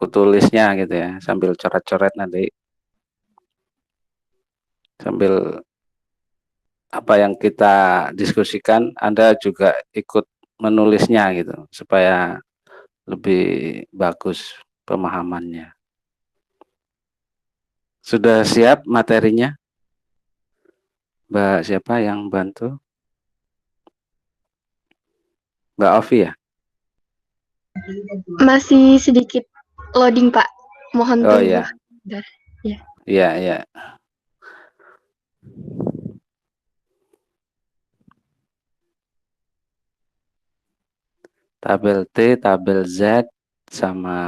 tulisnya gitu ya, sambil coret-coret nanti, sambil apa yang kita diskusikan Anda juga ikut menulisnya gitu supaya lebih bagus pemahamannya. Sudah siap materinya? Mbak siapa yang bantu? Mbak Ovi ya? Masih sedikit loading, Pak. Mohon Oh tunggu. ya, Bentar. Ya. iya iya. Tabel T, tabel Z, sama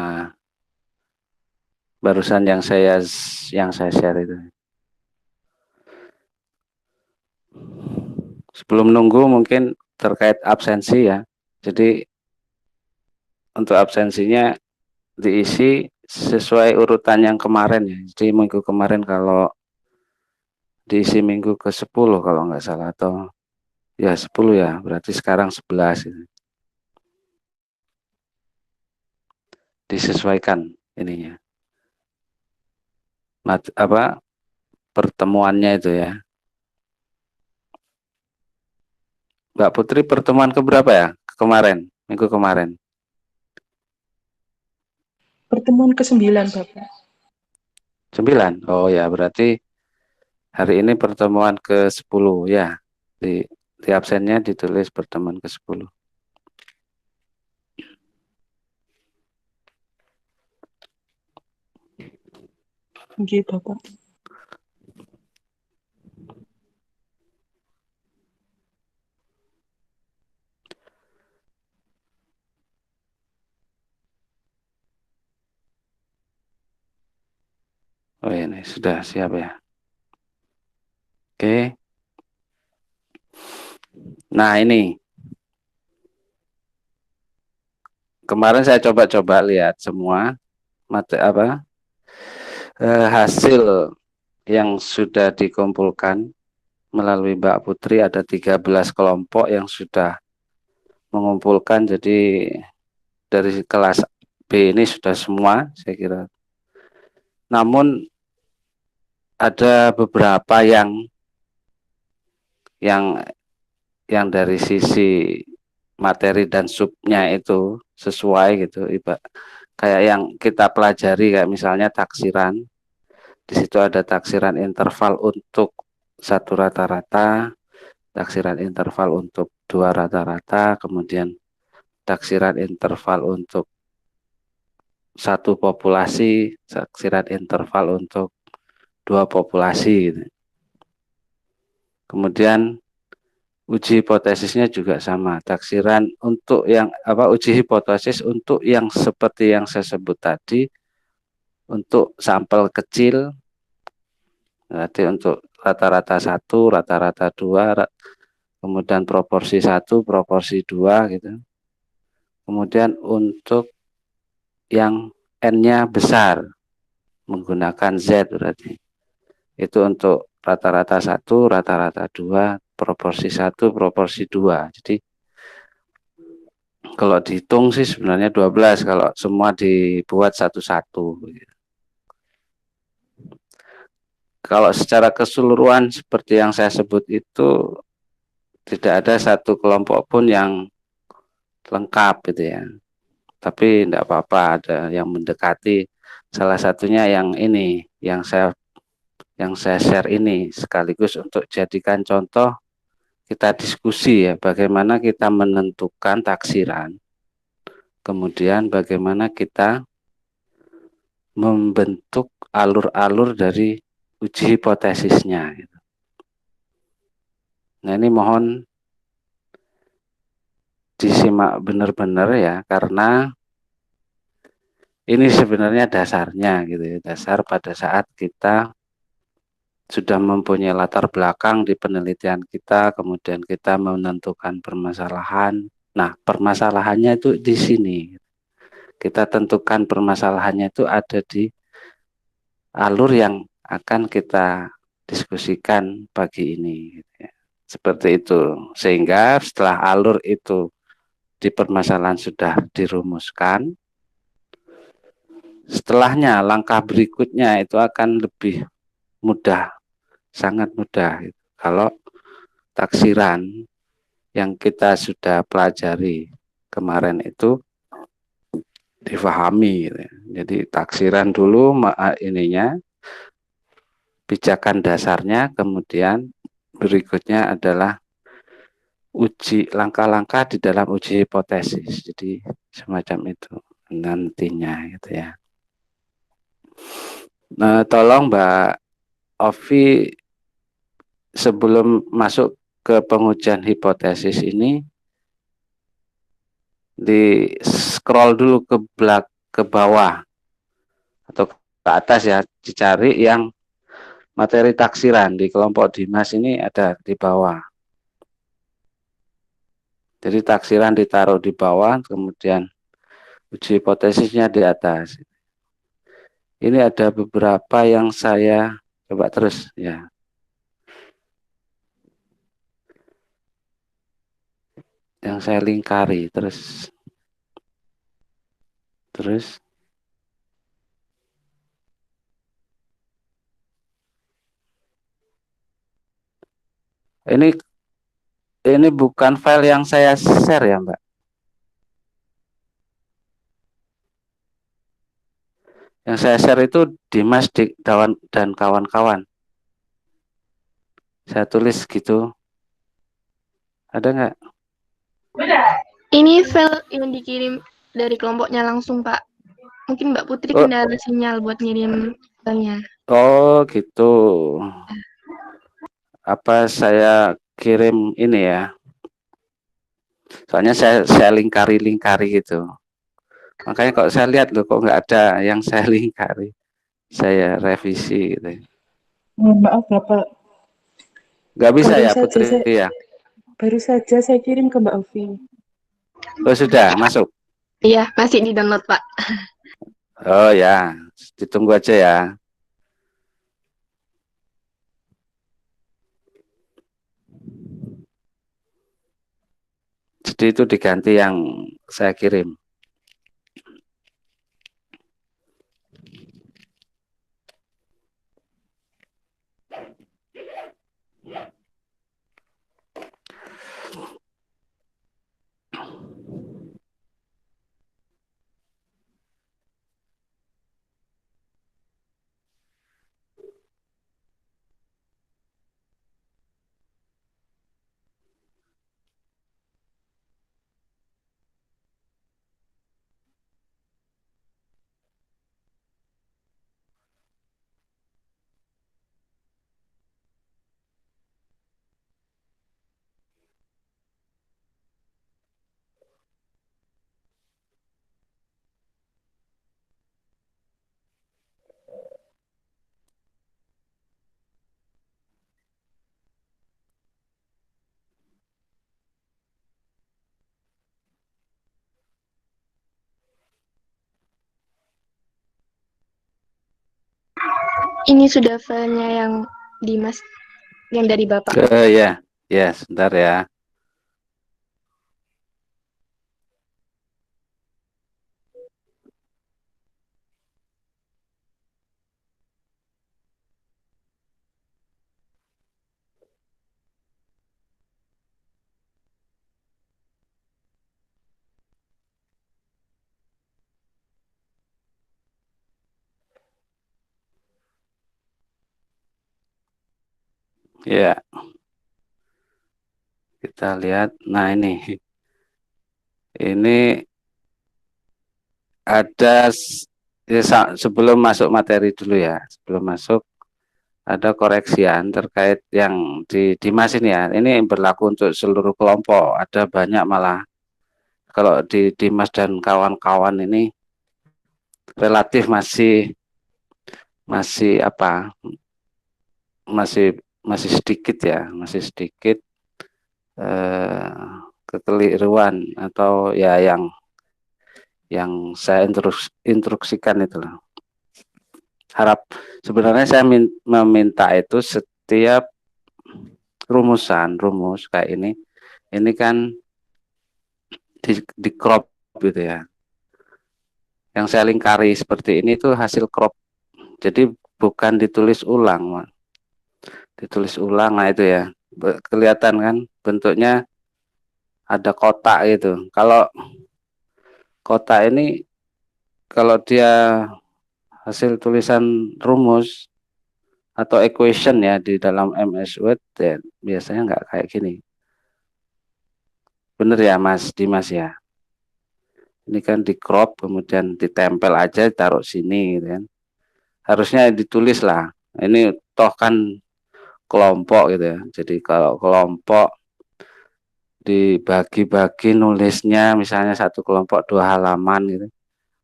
barusan yang saya share itu. Sebelum nunggu mungkin terkait absensi ya. Jadi untuk absensinya diisi sesuai urutan yang kemarin ya. Jadi minggu kemarin kalau diisi minggu ke-10 kalau nggak salah, atau ya 10 ya, berarti sekarang 11 gitu. Disesuaikan ininya. Apa pertemuannya itu ya. Mbak Putri pertemuan keberapa ya? Kemarin, minggu kemarin. Pertemuan ke-9, Bapak. 9. Oh ya, berarti hari ini pertemuan ke-10 ya. Di absennya ditulis pertemuan ke-10. Oke, Bapak. Oh ini sudah siap ya. Oke. Nah ini kemarin saya coba-coba lihat semua hasil yang sudah dikumpulkan melalui Mbak Putri. Ada 13 kelompok yang sudah mengumpulkan, jadi dari kelas B ini sudah semua saya kira. Namun ada beberapa yang dari sisi materi dan subnya itu sesuai gitu, kayak yang kita pelajari, kayak misalnya taksiran. Di situ ada taksiran interval untuk satu rata-rata, taksiran interval untuk dua rata-rata, kemudian taksiran interval untuk satu populasi, taksiran interval untuk dua populasi gitu. Kemudian uji hipotesisnya juga sama, taksiran untuk yang uji hipotesis untuk yang seperti yang saya sebut tadi, untuk sampel kecil, berarti untuk rata-rata 1, rata-rata 2, kemudian proporsi 1, proporsi 2 gitu. Kemudian untuk yang N-nya besar menggunakan Z, berarti itu untuk rata-rata 1, rata-rata 2, proporsi 1, proporsi 2. Jadi kalau dihitung sih sebenarnya 12 kalau semua dibuat satu-satu. Kalau secara keseluruhan seperti yang saya sebut itu, tidak ada satu kelompok pun yang lengkap gitu ya. Tapi tidak apa-apa, ada yang mendekati. Salah satunya yang ini, yang saya share ini, sekaligus untuk jadikan contoh kita diskusi ya, bagaimana kita menentukan taksiran, kemudian bagaimana kita membentuk alur-alur dari uji hipotesisnya. Nah ini mohon disimak benar-benar ya, karena ini sebenarnya dasarnya gitu ya, dasar pada saat kita sudah mempunyai latar belakang di penelitian kita, kemudian kita menentukan permasalahan. Nah, permasalahannya itu di sini. Kita tentukan permasalahannya itu ada di alur yang akan kita diskusikan pagi ini. Seperti itu. Sehingga setelah alur itu di permasalahan sudah dirumuskan, setelahnya langkah berikutnya itu akan lebih mudah, sangat mudah. Kalau taksiran yang kita sudah pelajari kemarin itu difahami, gitu. Jadi taksiran dulu ininya, pijakan dasarnya, kemudian berikutnya adalah uji langkah-langkah di dalam uji hipotesis. Jadi semacam itu nantinya gitu ya. Nah, tolong Mbak Ovi sebelum masuk ke pengujian hipotesis ini di scroll dulu ke bawah atau ke atas ya, dicari yang materi taksiran di kelompok Dimas ini ada di bawah. Jadi taksiran ditaruh di bawah, kemudian uji hipotesisnya di atas. Ini ada beberapa yang saya coba terus ya. Yang saya lingkari terus ini bukan file yang saya share ya Mbak. Yang saya share itu Dimas dan kawan-kawan. Saya tulis gitu. Ada nggak? Ini file yang dikirim dari kelompoknya langsung, Pak. Mungkin Mbak Putri kendala sinyal buat ngirim filenya. Oh gitu. Apa saya kirim ini ya? Soalnya saya lingkari gitu. Makanya kok saya lihat loh, kok nggak ada yang saya lingkari. Saya revisi gitu. Maaf Bapak, Nggak bisa baru ya saja Putri saya, ya? baru saja saya kirim ke Mbak Ovi. Oh sudah masuk? Iya, masih di-download, Pak. Oh ya, ditunggu aja ya. Jadi itu diganti yang saya kirim. Ini sudah filenya yang Dimas, yang dari Bapak. Ya, ya, sebentar ya. Ya, kita lihat. Nah ini ada ya, sebelum masuk materi dulu ya. Sebelum masuk ada koreksian terkait yang di Dimas ini ya. Ini berlaku untuk seluruh kelompok. Ada banyak malah. Kalau di Dimas dan kawan-kawan ini relatif masih apa? Masih sedikit ya, masih sedikit kekeliruan atau ya yang saya instruksikan itu loh. Sebenarnya saya meminta itu setiap rumus kayak ini kan di crop gitu ya. Yang saya lingkari seperti ini tuh hasil crop. Jadi bukan ditulis ulang, Mas. Ditulis ulang, nah itu ya. Kelihatan kan bentuknya ada kotak gitu. Kalau kotak ini kalau dia hasil tulisan rumus atau equation ya di dalam MS Word ya, biasanya nggak kayak gini. Bener ya Mas Dimas ya. Ini kan di crop kemudian ditempel aja taruh sini gitu kan. Harusnya ditulis lah. Ini toh kan kelompok gitu ya. Jadi kalau kelompok dibagi-bagi nulisnya misalnya satu kelompok 2 halaman gitu.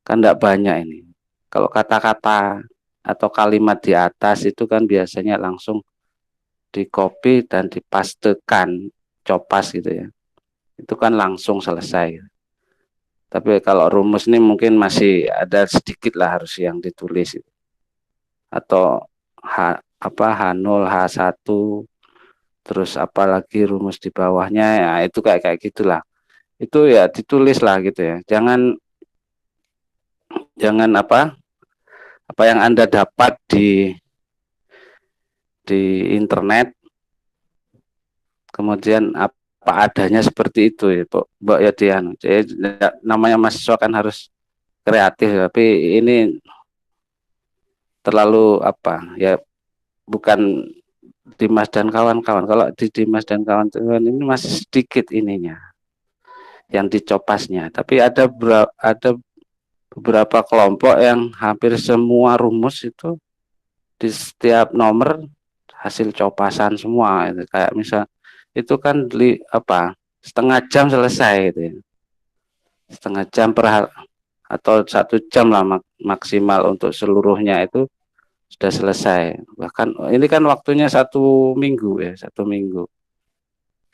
Kan enggak banyak ini. Kalau kata-kata atau kalimat di atas itu kan biasanya langsung di copy dan dipastekan copas gitu ya. Itu kan langsung selesai. Tapi kalau rumus ini mungkin masih ada sedikit lah harus yang ditulis atau H0 H1 terus apalagi rumus di bawahnya ya itu kayak gitulah. Itu ya ditulis lah gitu ya. Jangan apa yang Anda dapat di internet kemudian apa adanya seperti itu ya Mbak Yadian. Jadi namanya mahasiswa kan harus kreatif tapi ini terlalu apa ya, bukan Dimas dan kawan-kawan. Kalau di Dimas dan kawan-kawan ini masih sedikit ininya yang dicopasnya, tapi ada beberapa kelompok yang hampir semua rumus itu di setiap nomor hasil copasan semua itu. Kayak misal itu kan setengah jam selesai gitu ya. Setengah jam atau 1 jam lah maksimal untuk seluruhnya itu sudah selesai. Bahkan ini kan waktunya 1 minggu ya, 1 minggu.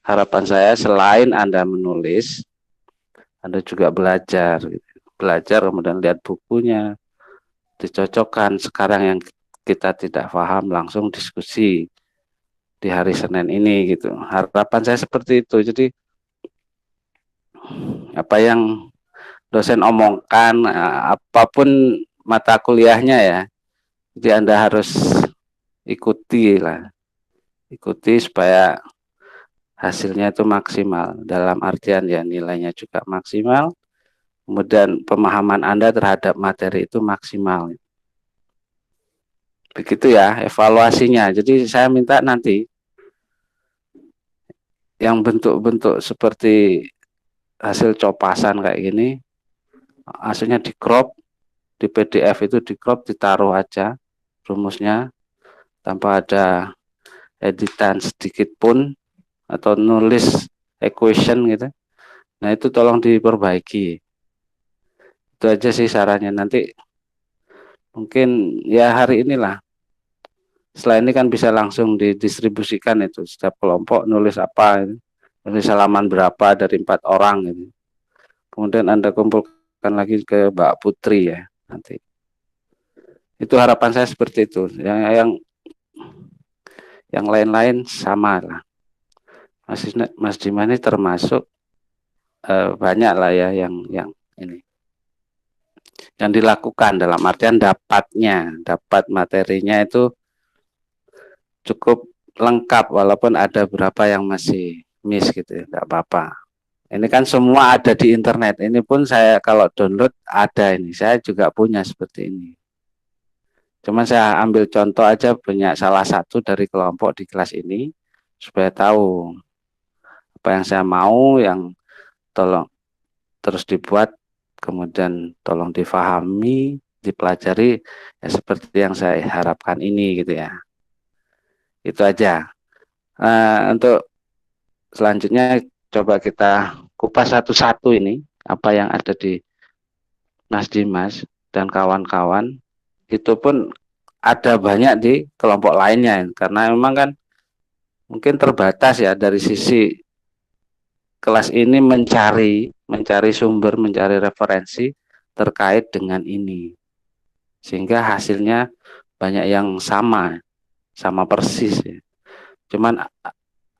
Harapan saya selain Anda menulis, Anda juga belajar gitu. Belajar kemudian lihat bukunya, dicocokkan. Sekarang yang kita tidak paham langsung diskusi di hari Senin ini gitu. Harapan saya seperti itu. Jadi apa yang dosen omongkan, apapun mata kuliahnya ya, jadi Anda harus ikuti supaya hasilnya itu maksimal. Dalam artian ya nilainya juga maksimal, kemudian pemahaman Anda terhadap materi itu maksimal. Begitu ya evaluasinya. Jadi saya minta nanti yang bentuk-bentuk seperti hasil copasan kayak gini, hasilnya di crop, di PDF itu di crop, ditaruh aja rumusnya tanpa ada editan sedikit pun atau nulis equation gitu. Nah itu tolong diperbaiki. Itu aja sih sarannya. Nanti mungkin ya hari inilah. Setelah ini kan bisa langsung didistribusikan itu setiap kelompok nulis apa, nulis halaman berapa dari 4 orang gitu. Kemudian Anda kumpulkan lagi ke Mbak Putri ya nanti. Itu harapan saya seperti itu. Yang lain-lain sama lah. Mas Dimas ini termasuk banyak lah ya yang ini yang dilakukan dalam artian dapat materinya itu cukup lengkap walaupun ada beberapa yang masih miss gitu ya, nggak apa-apa. Ini kan semua ada di internet. Ini pun saya kalau download ada ini. Saya juga punya seperti ini. Cuman saya ambil contoh aja punya salah satu dari kelompok di kelas ini supaya tahu apa yang saya mau, yang tolong terus dibuat, kemudian tolong difahami, dipelajari ya seperti yang saya harapkan ini gitu ya. Itu aja. Untuk selanjutnya coba kita kupas satu-satu ini apa yang ada di Mas Dimas dan kawan-kawan. Itu pun ada banyak di kelompok lainnya karena memang kan mungkin terbatas ya dari sisi kelas ini mencari sumber, mencari referensi terkait dengan ini. Sehingga hasilnya banyak yang sama persis ya. Cuman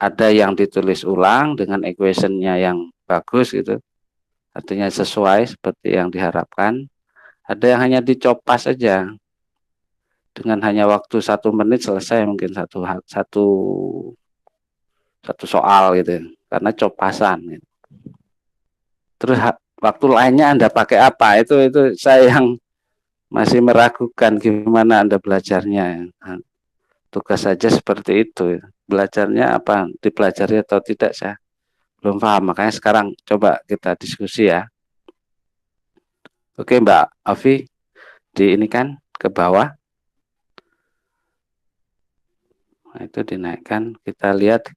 ada yang ditulis ulang dengan equation-nya yang bagus gitu. Artinya sesuai seperti yang diharapkan. Ada yang hanya dicopas saja. Dengan hanya waktu 1 menit selesai mungkin satu soal gitu. Karena copasan. Gitu. Terus waktu lainnya Anda pakai apa? Itu saya yang masih meragukan gimana Anda belajarnya. Tugas saja seperti itu. Belajarnya apa? Dipelajari atau tidak saya belum paham. Makanya sekarang coba kita diskusi ya. Oke Mbak Afi, ini kan ke bawah. Nah, itu dinaikkan. Kita lihat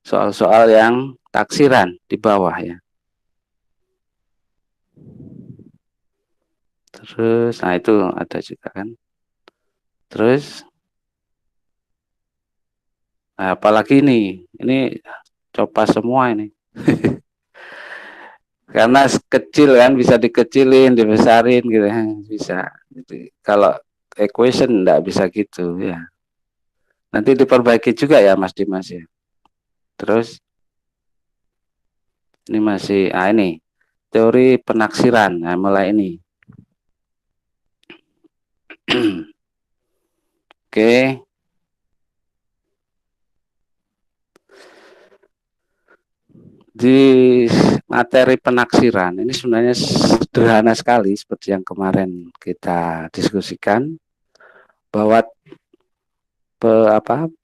soal-soal yang taksiran di bawah ya. Terus, nah itu ada juga kan. Terus, nah, apalagi ini coba semua ini. Karena kecil kan bisa dikecilin, dibesarin gitu ya, bisa. Jadi, kalau equation enggak bisa gitu ya. Nanti diperbaiki juga ya Mas Dimas ya. Terus ini masih ini teori penaksiran. Nah, mulai ini. Oke. Di materi penaksiran ini sebenarnya sederhana sekali seperti yang kemarin kita diskusikan bahwa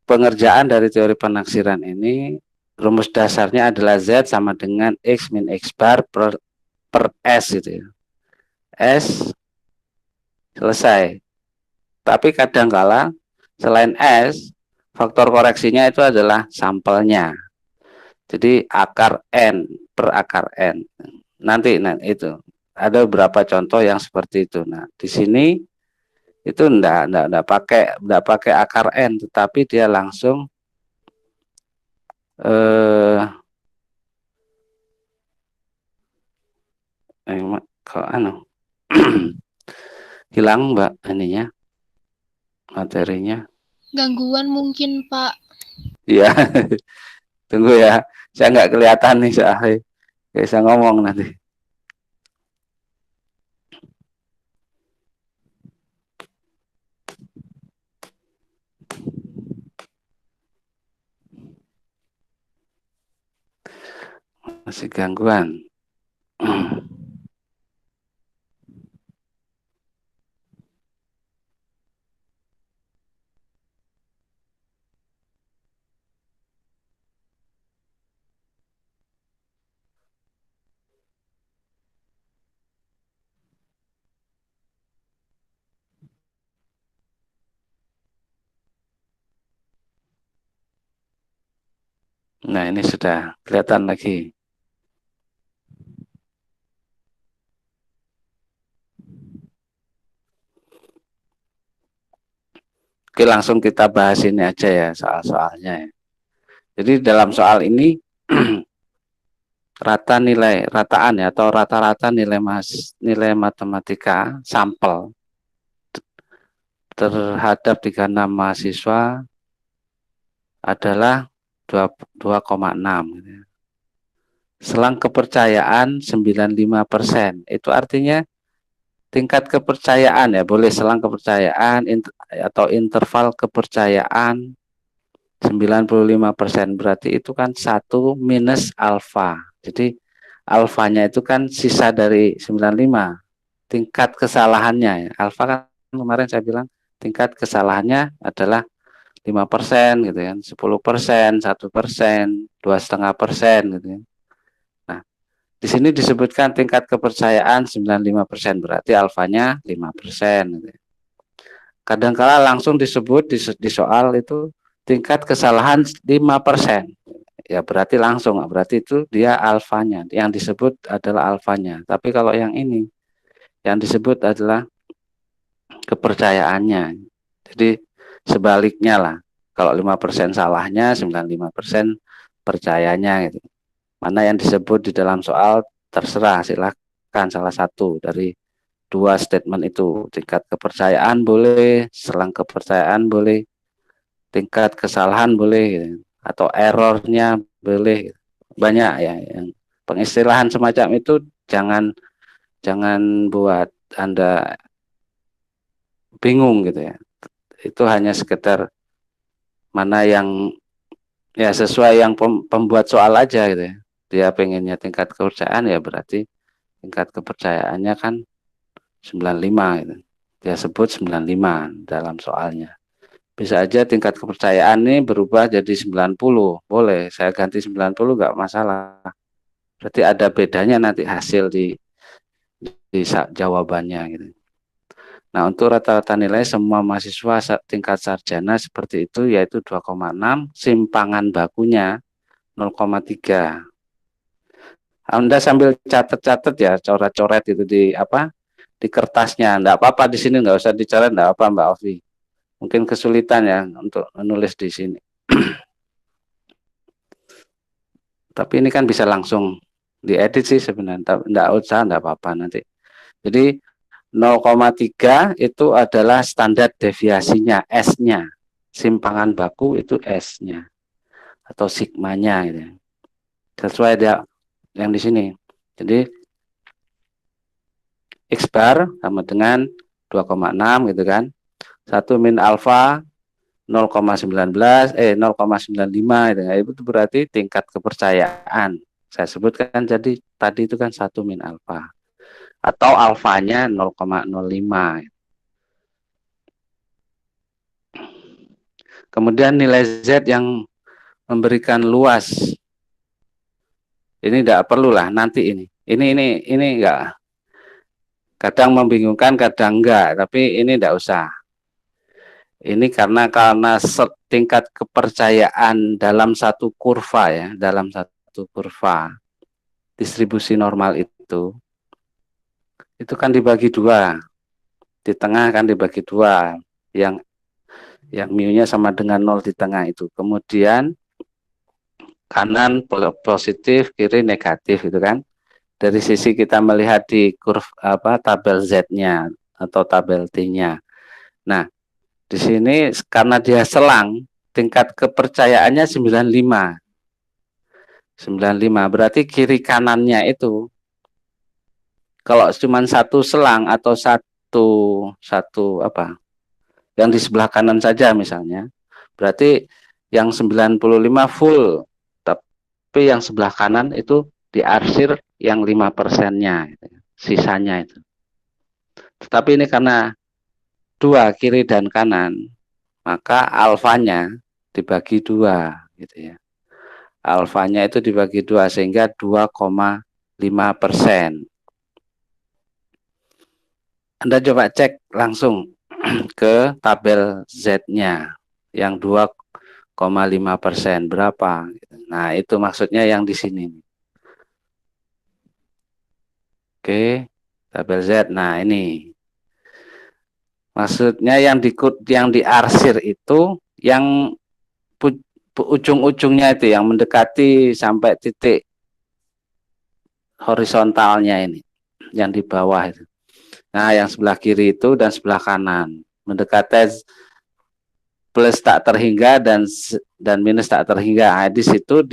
pengerjaan dari teori penaksiran ini rumus dasarnya adalah Z sama dengan X min X bar per S gitu ya. S selesai. Tapi kadangkala selain S, faktor koreksinya itu adalah sampelnya. Jadi akar N per akar N. Nanti itu ada beberapa contoh yang seperti itu. Nah, di sini itu enggak pakai akar N, tetapi dia langsung kok hilang Mbak ininya materinya. Gangguan mungkin Pak. Iya. Tunggu ya. Saya nggak kelihatan nih soalnya. Bisa ngomong nanti. Masih gangguan. Nah, ini sudah kelihatan lagi. Oke, langsung kita bahas ini aja ya soal-soalnya ya. Jadi dalam soal ini rataan ya atau rata-rata nilai matematika sampel terhadap 36 mahasiswa adalah 2,6 gitu ya. Selang kepercayaan 95%. Itu artinya tingkat kepercayaan ya, boleh selang kepercayaan atau interval kepercayaan 95%, berarti itu kan 1 minus alfa. Jadi alfanya itu kan sisa dari 95. Tingkat kesalahannya ya. Alfa kan kemarin saya bilang tingkat kesalahannya adalah 5% gitu kan, 10%, 1%, 2,5% gitu kan. Nah, di sini disebutkan tingkat kepercayaan 95%, berarti alfanya 5% gitu. Kadangkala langsung disebut di soal itu tingkat kesalahan 5%. Ya berarti langsung, berarti itu dia alfanya, yang disebut adalah alfanya. Tapi kalau yang ini, yang disebut adalah kepercayaannya. Jadi sebaliknya lah, kalau 5% salahnya, 95% percayanya gitu. Mana yang disebut di dalam soal terserah, silahkan salah satu dari dua statement itu. Tingkat kepercayaan boleh, selang kepercayaan boleh, tingkat kesalahan boleh gitu. Atau errornya boleh gitu. Banyak ya yang pengistilahan semacam itu jangan buat Anda bingung gitu ya. Itu hanya sekedar mana yang ya sesuai yang pembuat soal aja gitu ya. Dia pengennya tingkat kepercayaan ya berarti tingkat kepercayaannya kan 95 gitu. Dia sebut 95 dalam soalnya. Bisa aja tingkat kepercayaan ini berubah jadi 90. Boleh, saya ganti 90 nggak masalah. Berarti ada bedanya nanti hasil di jawabannya gitu. Nah, untuk rata-rata nilai semua mahasiswa tingkat sarjana seperti itu yaitu 2,6, simpangan bakunya 0,3. Anda sambil catat-catat ya, coret-coret itu di kertasnya. Enggak apa-apa di sini, nggak usah dicoret, enggak apa Mbak Ovi. Mungkin kesulitan ya untuk menulis di sini. Tapi ini kan bisa langsung diedit sih sebenarnya, enggak usah, enggak apa-apa nanti. Jadi 0,3 itu adalah standar deviasinya, S-nya. Simpangan baku itu S-nya atau sigmanya gitu. Sesuai dia yang di sini. Jadi X bar sama dengan 2,6 gitu kan. 1 min alfa 0,95 gitu. Itu berarti tingkat kepercayaan. Saya sebutkan jadi tadi itu kan 1 min alfa. Atau alfanya 0,05. Kemudian nilai Z yang memberikan luas. Ini tidak perlu lah nanti ini. Ini enggak. Kadang membingungkan, kadang enggak, tapi ini tidak usah. Ini karena tingkat kepercayaan dalam satu kurva ya, dalam satu kurva distribusi normal itu kan dibagi dua. Di tengah kan dibagi dua, yang mu-nya sama dengan 0 di tengah itu. Kemudian kanan positif, kiri negatif gitu kan. Dari sisi kita melihat di tabel Z-nya atau tabel T-nya. Nah, di sini karena dia selang, tingkat kepercayaannya 95. 95 berarti kiri kanannya itu kalau cuma satu selang atau satu yang di sebelah kanan saja misalnya, berarti yang 95 full, tapi yang sebelah kanan itu diarsir yang 5%-nya, sisanya itu. Tetapi ini karena dua kiri dan kanan, maka alfanya dibagi dua, gitu ya. Alfanya itu dibagi dua sehingga 2,5%. Anda coba cek langsung ke tabel Z-nya yang 2,5% berapa. Nah, itu maksudnya yang di sini. Oke, tabel Z. Nah, ini. Maksudnya yang diarsir itu yang ujung-ujungnya itu yang mendekati sampai titik horizontalnya ini, yang di bawah itu. Nah, yang sebelah kiri itu dan sebelah kanan mendekati plus tak terhingga dan minus tak terhingga. Nah, di situ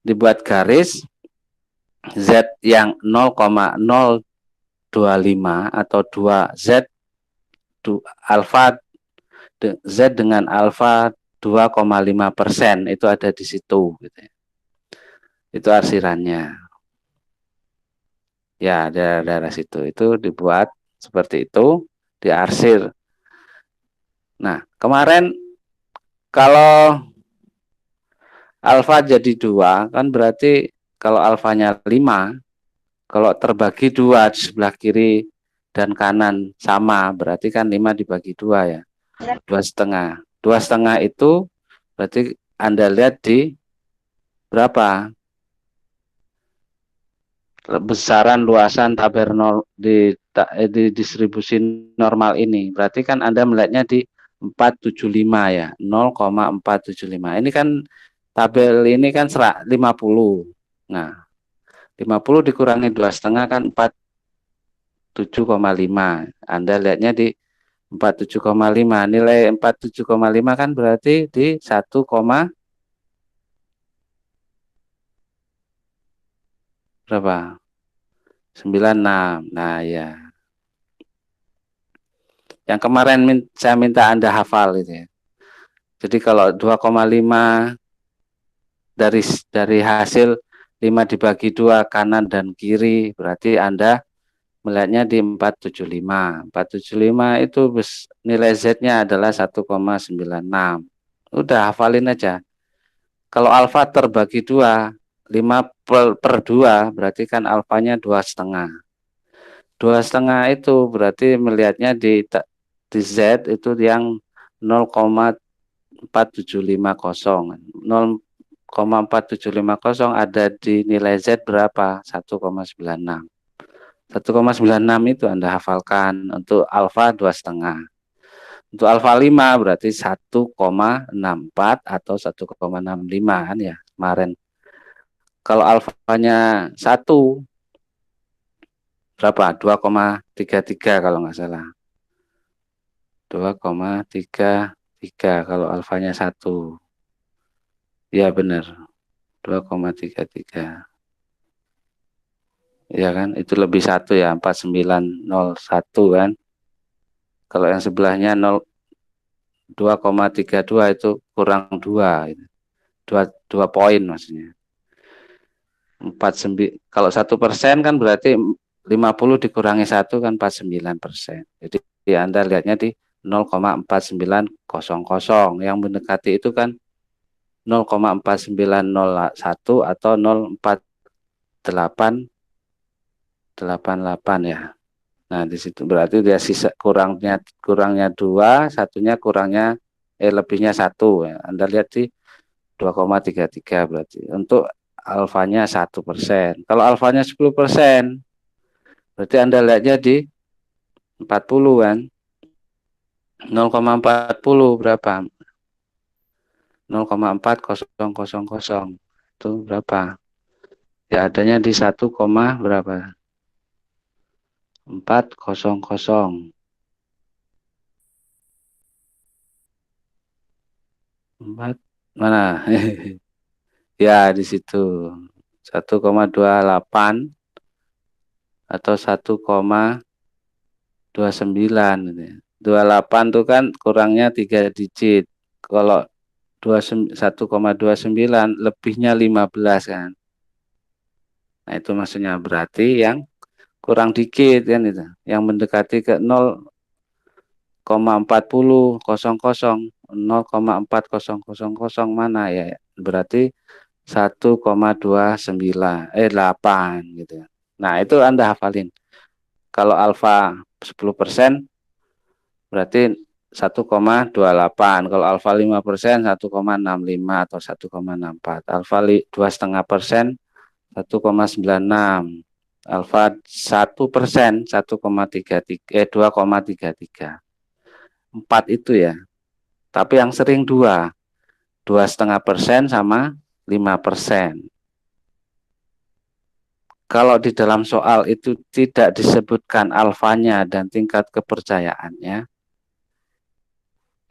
dibuat garis Z yang 0,025 atau 2 Z alfa Z dengan alfa 2,5% itu ada di situ gitu ya. Itu arsirannya. Ya, daerah situ itu dibuat seperti itu, diarsir. Nah, kemarin kalau alfa jadi 2 kan berarti kalau alfanya 5, kalau terbagi 2 di sebelah kiri dan kanan sama, berarti kan 5 dibagi 2 ya. 2,5. 2,5 itu berarti Anda lihat di berapa? Besaran luasan tabel di distribusi normal ini. Berarti kan Anda melihatnya di 475 ya, 0,475. Ini kan tabel ini kan 50. Nah, 50 dikurangi 2,5 kan 47,5. Anda lihatnya di 47,5. Nilai 47,5 kan berarti di 1, berapa? 96. Nah, ya. Yang kemarin saya minta Anda hafal itu ya. Jadi kalau 2,5 dari hasil 5 dibagi 2 kanan dan kiri, berarti Anda melihatnya di 475. 475 itu nilai Z-nya adalah 1,96. Udah hafalin aja. Kalau alfa terbagi 2, 5 per 2 berarti kan alfanya 2,5. 2,5 itu berarti melihatnya di Z itu yang 0,4750. 0,4750 ada di nilai Z berapa? 1,96. 1,96 itu Anda hafalkan. Untuk alfa 2,5. Untuk alfa 5 berarti 1,64 atau 1,65 kan ya kemarin. Kalau alfanya 1 berapa? 2,33 kalau nggak salah. 2,33 kalau alfanya 1. Ya benar. 2,33. Ya kan? Itu lebih 1 ya, 4901 kan. Kalau yang sebelahnya 2,32 itu kurang 2. 2 poin maksudnya. kalau 1% kan berarti 50 dikurangi 1 kan 49%. Jadi Anda lihatnya di 0,4900. Yang mendekati itu kan 0,4901 atau 0,4888 ya. Nah, di situ berarti dia sisa kurangnya 2, satunya kurangnya lebihnya 1 ya. Anda lihat di 2,33 berarti. Untuk alfanya 1%. Kalau alfanya 10%, berarti Anda lihatnya di 40 kan. 0,40 berapa? 0,4000. Itu berapa? Ya adanya di 1, berapa? 400. 4 mana? Ya di situ 1,28 atau 1,29 gitu ya. 28 itu kan kurangnya 3 digit. Kalau 1,29 lebihnya 15 kan. Nah itu maksudnya berarti yang kurang dikit kan itu. Yang mendekati ke 0,4000. 0,4000 mana ya? Berarti 1,29 gitu ya. Nah, itu Anda hafalin. Kalau alfa 10% berarti 1,28. Kalau alfa 5% 1,65 atau 1,64. Alfa 2,5% 1,96. Alfa 1% 1,33 2,33. 4 itu ya. Tapi yang sering 2,5% sama 5%. Kalau di dalam soal itu tidak disebutkan alfanya dan tingkat kepercayaannya,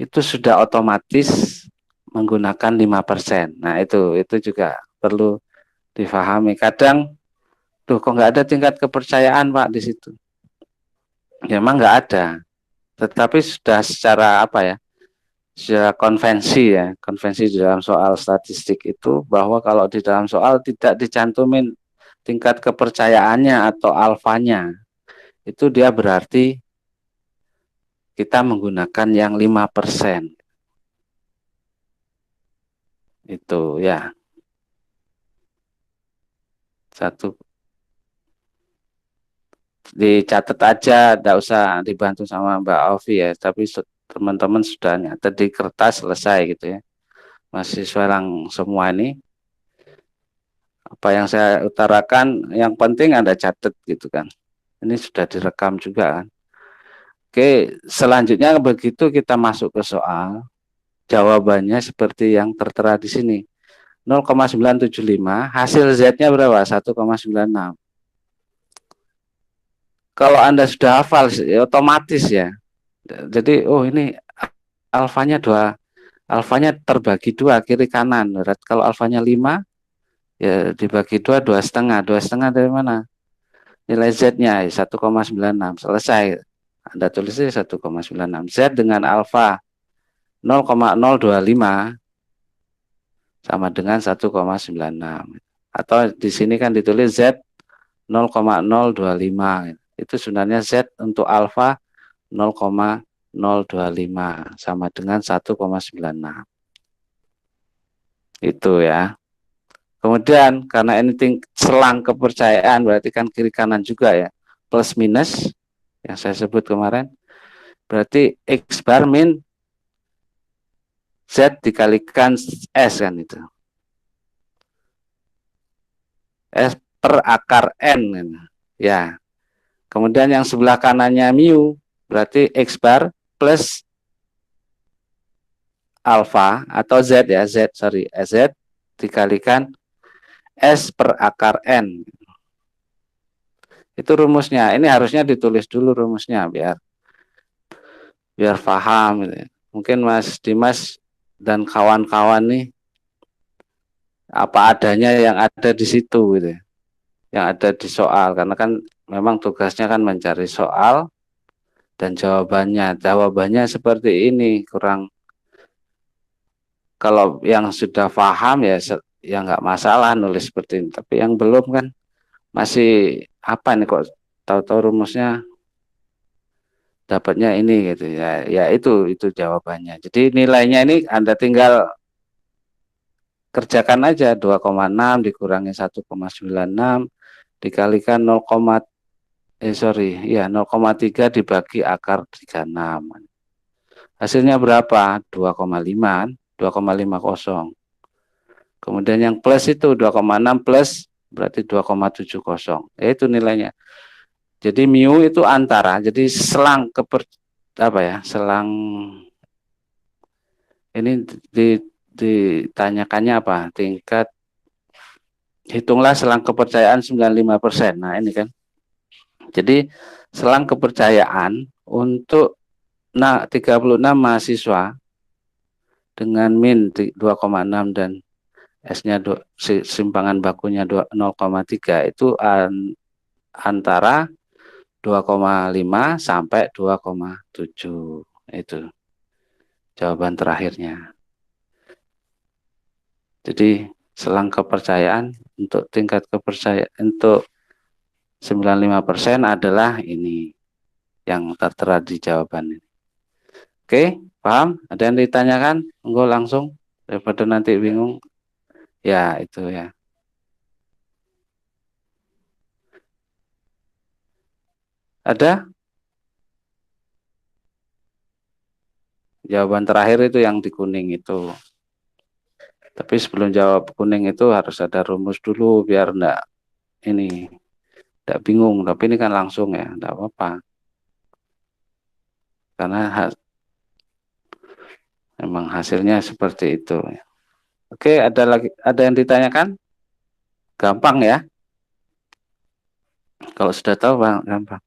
itu sudah otomatis menggunakan 5%. Nah, itu juga perlu difahami. Kadang, tuh kok nggak ada tingkat kepercayaan Pak di situ. Ya, memang nggak ada. Tetapi sudah secara apa ya? Secara konvensi ya, konvensi di dalam soal statistik itu bahwa kalau di dalam soal tidak dicantumin tingkat kepercayaannya atau alfanya, itu dia berarti kita menggunakan yang 5%. Itu ya. Satu dicatat aja, tidak usah dibantu sama Mbak Ovi ya, tapi teman-teman sudah nyatet di kertas selesai gitu ya. Mahasiswa yang semua ini apa yang saya utarakan yang penting Anda catat gitu kan. Ini sudah direkam juga kan. Oke, selanjutnya begitu kita masuk ke soal, jawabannya seperti yang tertera di sini. 0,975, hasil Z-nya berapa? 1,96. Kalau Anda sudah hafal, ya otomatis ya. Jadi, oh ini alfanya 2, alfanya terbagi 2 kiri kanan. Kalau alfanya 5, ya dibagi 2, 2,5. 2,5 dari mana? nilai Z-nya 1,96. Selesai. Anda tulisnya 1,96. Z dengan alfa 0,025 sama dengan 1,96. Atau di sini kan ditulis Z 0,025. Itu sebenarnya Z untuk alfa 0,025 sama dengan 1,96. Itu ya. Kemudian karena ini selang kepercayaan berarti kan kiri kanan juga ya. Plus minus yang saya sebut kemarin. Berarti X bar min Z dikalikan S kan itu. S per akar N kan. Ya. Kemudian yang sebelah kanannya mu berarti X bar plus alfa atau Z ya, Z dikalikan S per akar N. Itu rumusnya. Ini harusnya ditulis dulu rumusnya biar paham gitu. Mungkin Mas Dimas dan kawan-kawan nih apa adanya yang ada di situ gitu. Yang ada di soal karena kan memang tugasnya kan mencari soal dan jawabannya. Jawabannya seperti ini, kurang kalau yang sudah paham ya nggak masalah nulis seperti ini. Tapi yang belum kan masih apa nih kok tahu-tahu rumusnya dapatnya ini gitu ya. Ya itu jawabannya. Jadi nilainya ini Anda tinggal kerjakan aja 2,6 dikurangi 1,96 dikalikan 0,3 dibagi akar 36. Hasilnya berapa? 2,5, 2,50. Kemudian yang plus itu 2,6 plus berarti 2,70. Itu nilainya. Jadi mu itu antara, jadi selang selang ini ditanyakannya apa? Tingkat hitunglah selang kepercayaan 95%. Nah, ini kan. Jadi selang kepercayaan untuk 36 mahasiswa dengan min 2,6 dan S-nya simpangan bakunya 0,3 itu antara 2,5 sampai 2,7. Itu jawaban terakhirnya. Jadi selang kepercayaan untuk tingkat kepercayaan untuk 95% adalah ini yang tertera di jawaban ini. Oke, paham? Ada yang ditanyakan? Enggak langsung daripada nanti bingung. Ya, itu ya. Ada? Jawaban terakhir itu yang di kuning itu. Tapi sebelum jawab kuning itu harus ada rumus dulu biar enggak bingung. Tapi ini kan langsung ya, enggak apa-apa. Karena memang hasilnya seperti itu. Oke, ada yang ditanyakan? Gampang ya. Kalau sudah tahu Bang, gampang.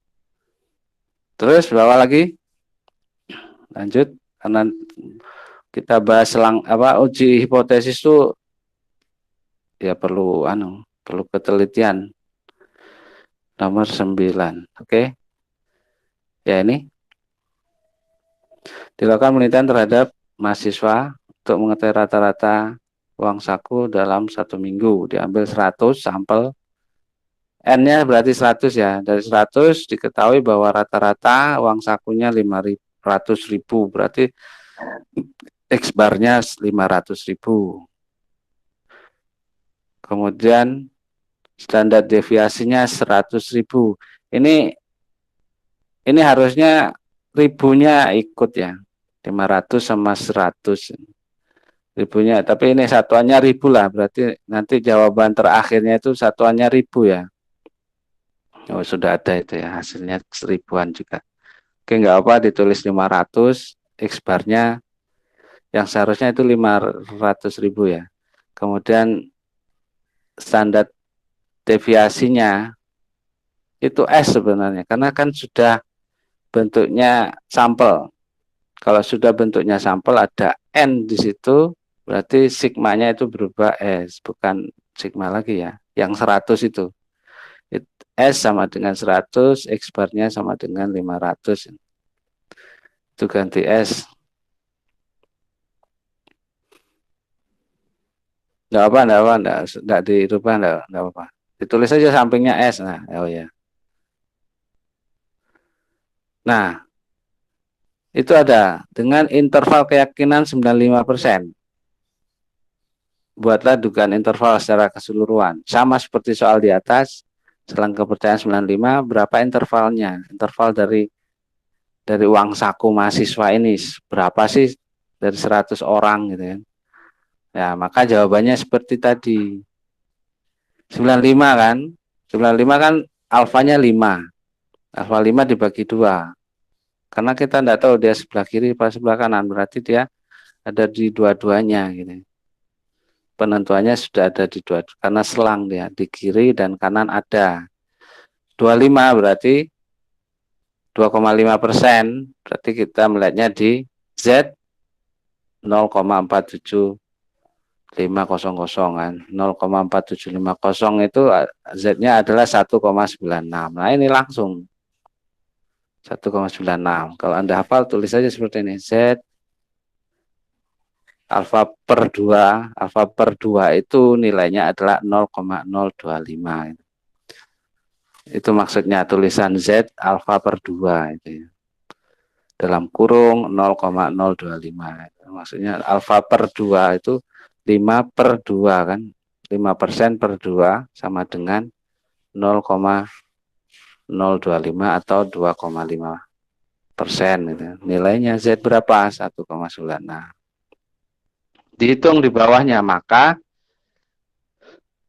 Terus bawa lagi. Lanjut karena kita bahas uji hipotesis itu ya perlu ketelitian. Nomor 9. Oke. Ya ini dilakukan penelitian terhadap mahasiswa untuk mengetahui rata-rata uang saku dalam 1 minggu. Diambil 100 sampel. N-nya berarti 100 ya. Dari 100 diketahui bahwa rata-rata uang sakunya 500.000. Berarti X barnya 500.000. Kemudian standar deviasinya 100.000. Ini harusnya ribunya ikut ya. 500 sama 100 ribunya, tapi ini satuannya ribu lah, berarti nanti jawaban terakhirnya itu satuannya ribu ya. Oh, sudah ada itu ya, hasilnya seribuan juga. Oke, nggak apa, ditulis 500, X barnya yang seharusnya itu 500.000 ya. Kemudian standar deviasinya itu S sebenarnya, karena kan sudah bentuknya sampel. Kalau sudah bentuknya sampel ada N di situ, berarti sigmanya itu berubah S, bukan sigma lagi ya. Yang 100 itu S sama dengan 100, X bar-nya sama dengan 500. Itu ganti S. Enggak dirubah, enggak apa-apa. Ditulis aja sampingnya S. Nah, oh ya. Nah, itu ada dengan interval keyakinan 95%. Buatlah dugaan interval secara keseluruhan. Sama seperti soal di atas, selang kepercayaan 95, berapa intervalnya? Interval dari uang saku mahasiswa ini berapa sih dari 100 orang gitu kan. Ya, maka jawabannya seperti tadi. 95 kan? 95 kan alfanya 5. Alfa 5 dibagi 2. Karena kita tidak tahu dia sebelah kiri atau sebelah kanan, berarti dia ada di dua-duanya gitu. Penentuannya sudah ada di dua, karena selang dia di kiri dan kanan ada. 25 berarti 2,5%, berarti kita melihatnya di Z 0,47500 kan. 0,4750 itu Z-nya adalah 1,96. Nah, ini langsung 1,96. Kalau Anda hafal, tulis saja seperti ini. Z alfa per 2 itu nilainya adalah 0,025. Itu maksudnya tulisan Z alfa per 2 itu ya. Dalam kurung 0,025. Maksudnya alfa per 2 itu 5 per 2 kan. 5% per 2 sama dengan 0,025 atau 2,5%. Gitu. Nilainya Z berapa? 1,96. Dihitung di bawahnya, maka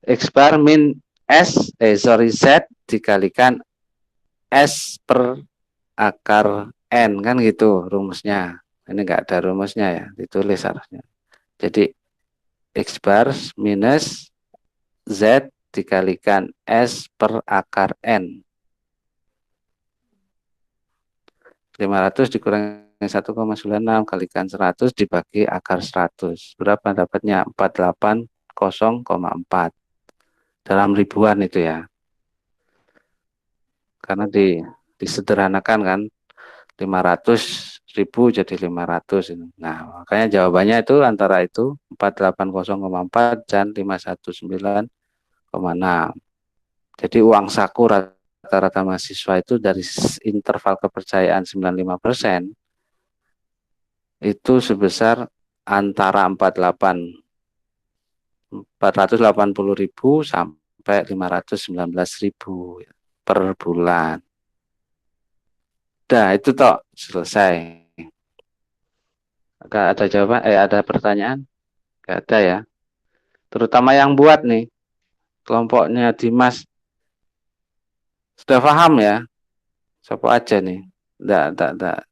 X bar min Z dikalikan S per akar N, kan gitu rumusnya. Ini enggak ada rumusnya ya, ditulis harusnya. Jadi X bar minus Z dikalikan S per akar N. 500 dikurangi 1,96 kalikan 100 dibagi akar 100. Berapa dapatnya? 480,4. Dalam ribuan itu ya. Karena disederhanakan kan. 500.000 jadi 500. Nah, makanya jawabannya itu antara itu 480,4 dan 519,6. Jadi uang saku rata-rata mahasiswa itu dari interval kepercayaan 95% itu sebesar antara 480.000 sampai 519.000 per bulan. Nah, itu toh selesai. Ada jawaban? Ada pertanyaan? Gak ada ya. Terutama yang buat nih, kelompoknya Dimas. Sudah paham ya? Siapa aja nih? Enggak.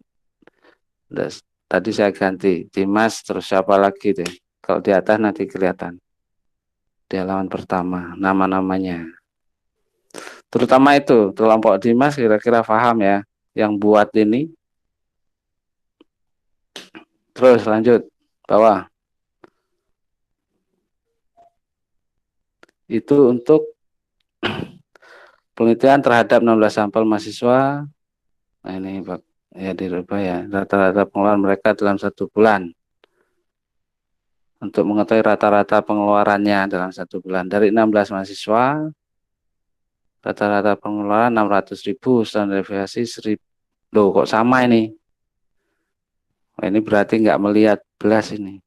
Tadi saya ganti Dimas, terus siapa lagi deh? Kalau di atas nanti kelihatan. Di halaman pertama, nama-namanya. Terutama itu, kelompok Dimas kira-kira paham ya? Yang buat ini. Terus lanjut, bawah. Itu untuk penelitian terhadap 16 sampel mahasiswa. Nah, ini ya dirubah ya. Rata-rata pengeluaran mereka dalam 1 bulan. Untuk mengetahui rata-rata pengeluarannya dalam 1 bulan. Dari 16 mahasiswa, rata-rata pengeluaran 600.000, standar deviasi 1.000. Loh, kok sama ini? Nah, ini berarti nggak melihat belas ini.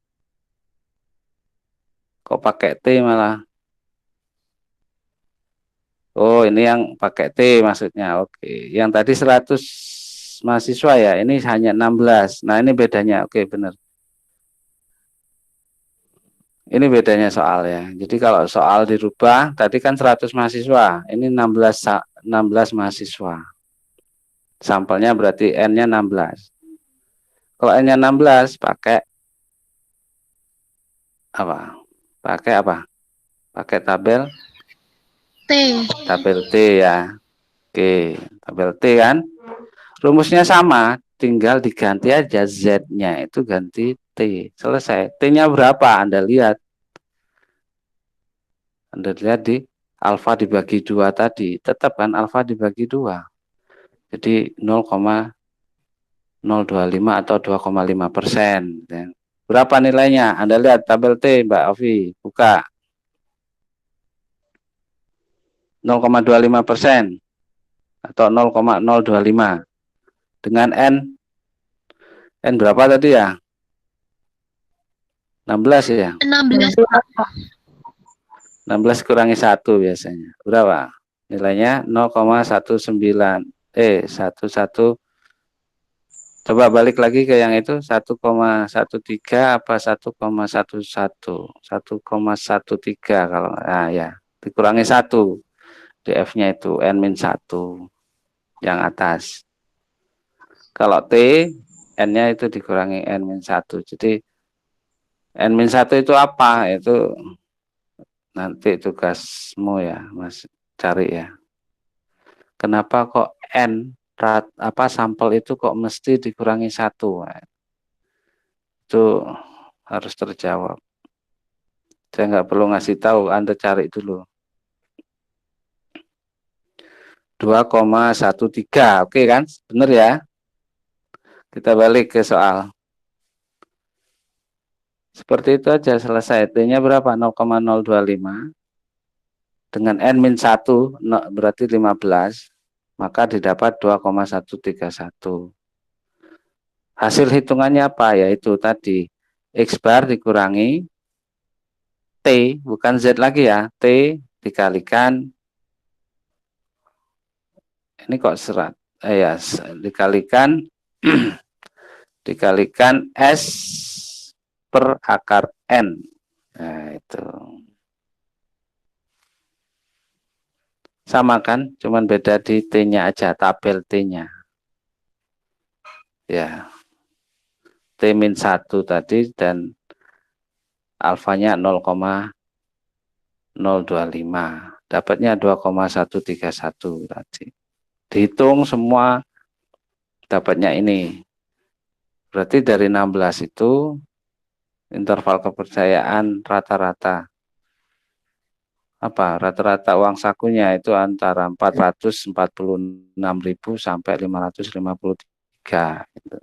Kok pakai T malah? Oh, ini yang pakai T maksudnya. Oke. Yang tadi 100 mahasiswa ya, ini hanya 16. Nah, ini bedanya. Oke, benar. Ini bedanya soal ya. Jadi kalau soal dirubah, tadi kan 100 mahasiswa. Ini 16 mahasiswa. Sampelnya berarti N-nya 16. Kalau N-nya 16 pakai apa? Pakai apa? Pakai tabel T. Tabel T ya. Oke, tabel T kan. Rumusnya sama, tinggal diganti aja Z-nya itu ganti T. Selesai. T-nya berapa? Anda lihat di alfa dibagi 2 tadi, tetap kan alfa dibagi 2. Jadi 0,025 atau 2,5%. Berapa nilainya? Anda lihat tabel T, Mbak Ovi, buka. 0,25% atau 0,025 dengan N berapa tadi ya? 16 ya? 16, Pak. 16 kurangi 1 biasanya. Berapa? Nilainya 0,19. 11. Coba balik lagi ke yang itu 1,13 apa 1,11? 1,13 kalau ya. Dikurangi 1. DF-nya itu N-1 yang atas. Kalau T, N-nya itu dikurangi N-1. Jadi N-1 itu apa? Itu nanti tugasmu ya, Mas, cari ya. Kenapa kok sampel itu kok mesti dikurangi 1? Itu harus terjawab. Saya nggak perlu ngasih tahu, Anda cari dulu. 2,13, oke kan? Benar ya? Kita balik ke soal. Seperti itu aja selesai. T-nya berapa? 0,025. Dengan N-1 berarti 15. Maka didapat 2,131. Hasil hitungannya apa? Yaitu tadi X bar dikurangi T, bukan Z lagi ya. T dikalikan, ini kok serat. Ya, dikalikan dikalikan S per akar N. Nah, itu. Sama kan? Cuman beda di T-nya aja, tabel T-nya. Ya. T-1 tadi dan alfanya 0,025. Dapatnya 2,131 tadi. Dihitung semua dapatnya ini. Berarti dari 16 itu interval kepercayaan rata-rata rata-rata uang sakunya itu antara 446.000 sampai 553 gitu.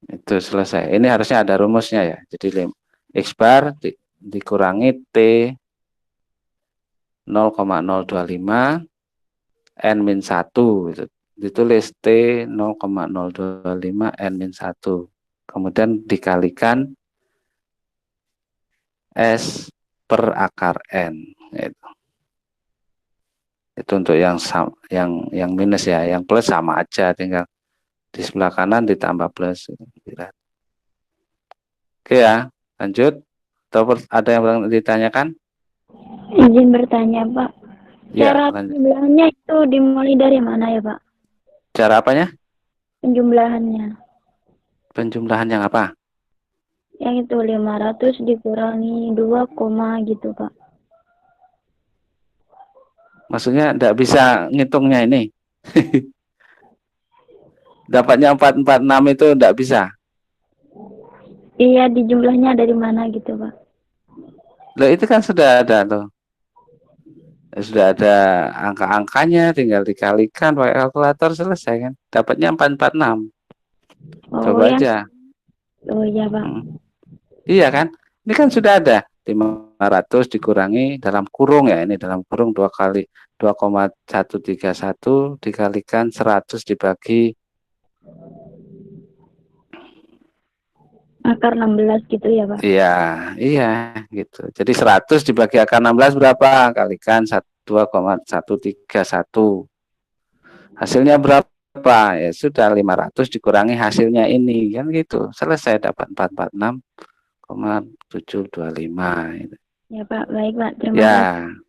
Itu selesai. Ini harusnya ada rumusnya ya. Jadi X bar dikurangi T 0,025 N-1 gitu. Ditulis T 0,025 N-1. Kemudian dikalikan S per akar N. Itu untuk yang minus ya. Yang plus sama aja, tinggal di sebelah kanan ditambah plus. Oke ya, lanjut. Atau ada yang ditanyakan? Izin bertanya, Pak. Ya, Cara penjumlahannya itu dimulai dari mana ya, Pak? Cara apanya? Penjumlahannya. Penjumlahan yang apa? Yang itu 500 dikurangi 2, gitu, Pak. Maksudnya tidak bisa ngitungnya ini. Dapatnya 446 itu tidak bisa. Iya, di jumlahnya dari mana gitu, Pak? Loh, itu kan sudah ada tuh. Sudah ada angka-angkanya, tinggal dikalikan pakai kalkulator, selesai kan. Dapatnya 446. Coba aja. Oh iya, Pak. Iya kan? Ini kan sudah ada 500 dikurangi dalam kurung ya, ini dalam kurung 2 kali 2,131 dikalikan 100 dibagi akar 16 gitu ya, Pak? Iya gitu. Jadi 100 dibagi akar 16 berapa? Kalikan 2,131. Hasilnya berapa? Ya sudah 500 dikurangi hasilnya ini, kan gitu. Selesai, dapat 446,725. Ya, Pak. Baik, Pak. Terima kasih.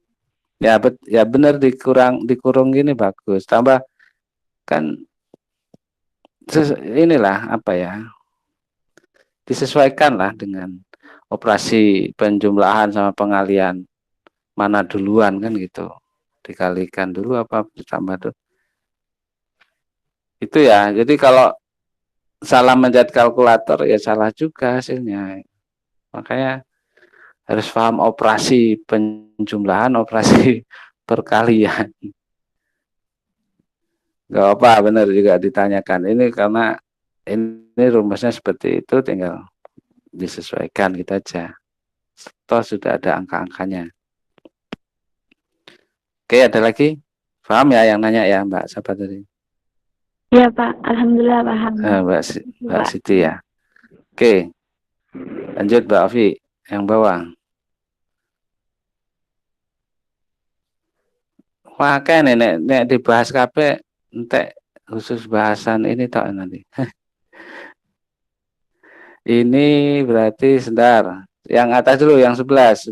Ya benar, dikurung gini bagus. Tambah kan inilah apa ya? Disesuaikan lah dengan operasi penjumlahan sama pengalian mana duluan kan gitu. Dikalikan dulu apa ditambah tuh. Itu ya. Jadi kalau salah mencet kalkulator ya salah juga hasilnya. Makanya Harus paham operasi penjumlahan, operasi perkalian. Gak apa, benar juga ditanyakan. Ini karena ini rumusnya seperti itu, tinggal disesuaikan gitu aja. Toh sudah ada angka-angkanya. Oke, ada lagi? Paham ya yang nanya ya Mbak siapa tadi? Iya Pak, Alhamdulillah paham. Mbak Siti ya. Oke, lanjut Mbak Afi yang bawah. Wah, kan nek dibahas kabeh entek khusus bahasan ini tok nanti. Ini berarti sebentar. Yang atas dulu yang 11,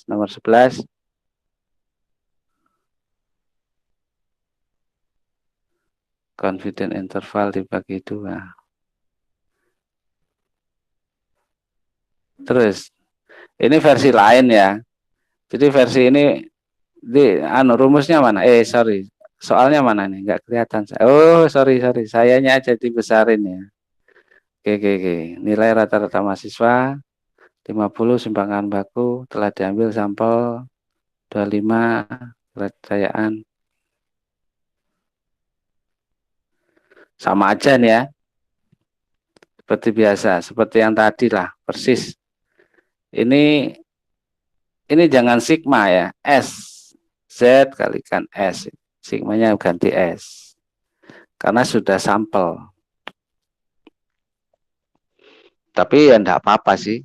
nomor 11. Confidence interval dibagi 2. Terus ini versi lain ya. Jadi versi ini rumusnya mana? Sorry. Soalnya mana nih? Nggak kelihatan. Oh, sorry. Sayanya aja dibesarin ya. Oke. Nilai rata-rata mahasiswa 50 simpangan baku telah diambil sampel 25 kepercayaan. Sama aja nih ya. Seperti biasa, seperti yang tadi lah, persis. Ini jangan sigma ya, S. Z kalikan S. Sigmanya ganti S. Karena sudah sampel. Tapi ya enggak apa-apa sih.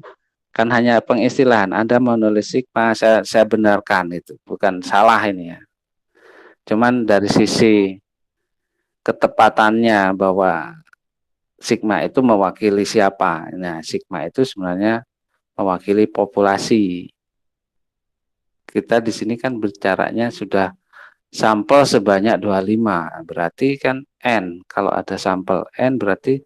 Kan hanya pengistilahan. Anda mau nulis sigma, saya benarkan itu. Bukan salah ini ya. Cuman dari sisi ketepatannya bahwa sigma itu mewakili siapa. Nah, sigma itu sebenarnya mewakili populasi. Kita di sini kan bicaranya sudah sampel sebanyak 25. Berarti kan N. Kalau ada sampel N berarti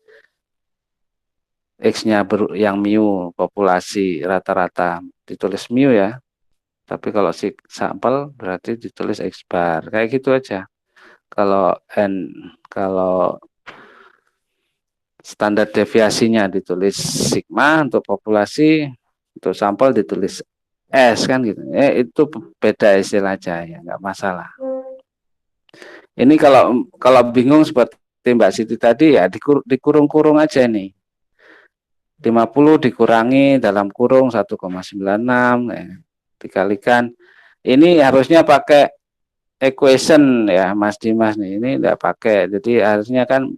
X-nya yang mu, populasi rata-rata ditulis mu ya. Tapi kalau sampel berarti ditulis X bar. Kayak gitu aja. Kalau kalau standar deviasinya ditulis sigma untuk populasi, untuk sampel ditulis S kan gitu. Itu beda istilah aja ya, nggak masalah. Ini kalau bingung seperti Mbak Siti tadi ya dikurung-kurung aja nih. 50 dikurangi dalam kurung 1,96 dikalikan. Ini harusnya pakai equation ya Mas Dimas nih. Ini enggak pakai. Jadi harusnya kan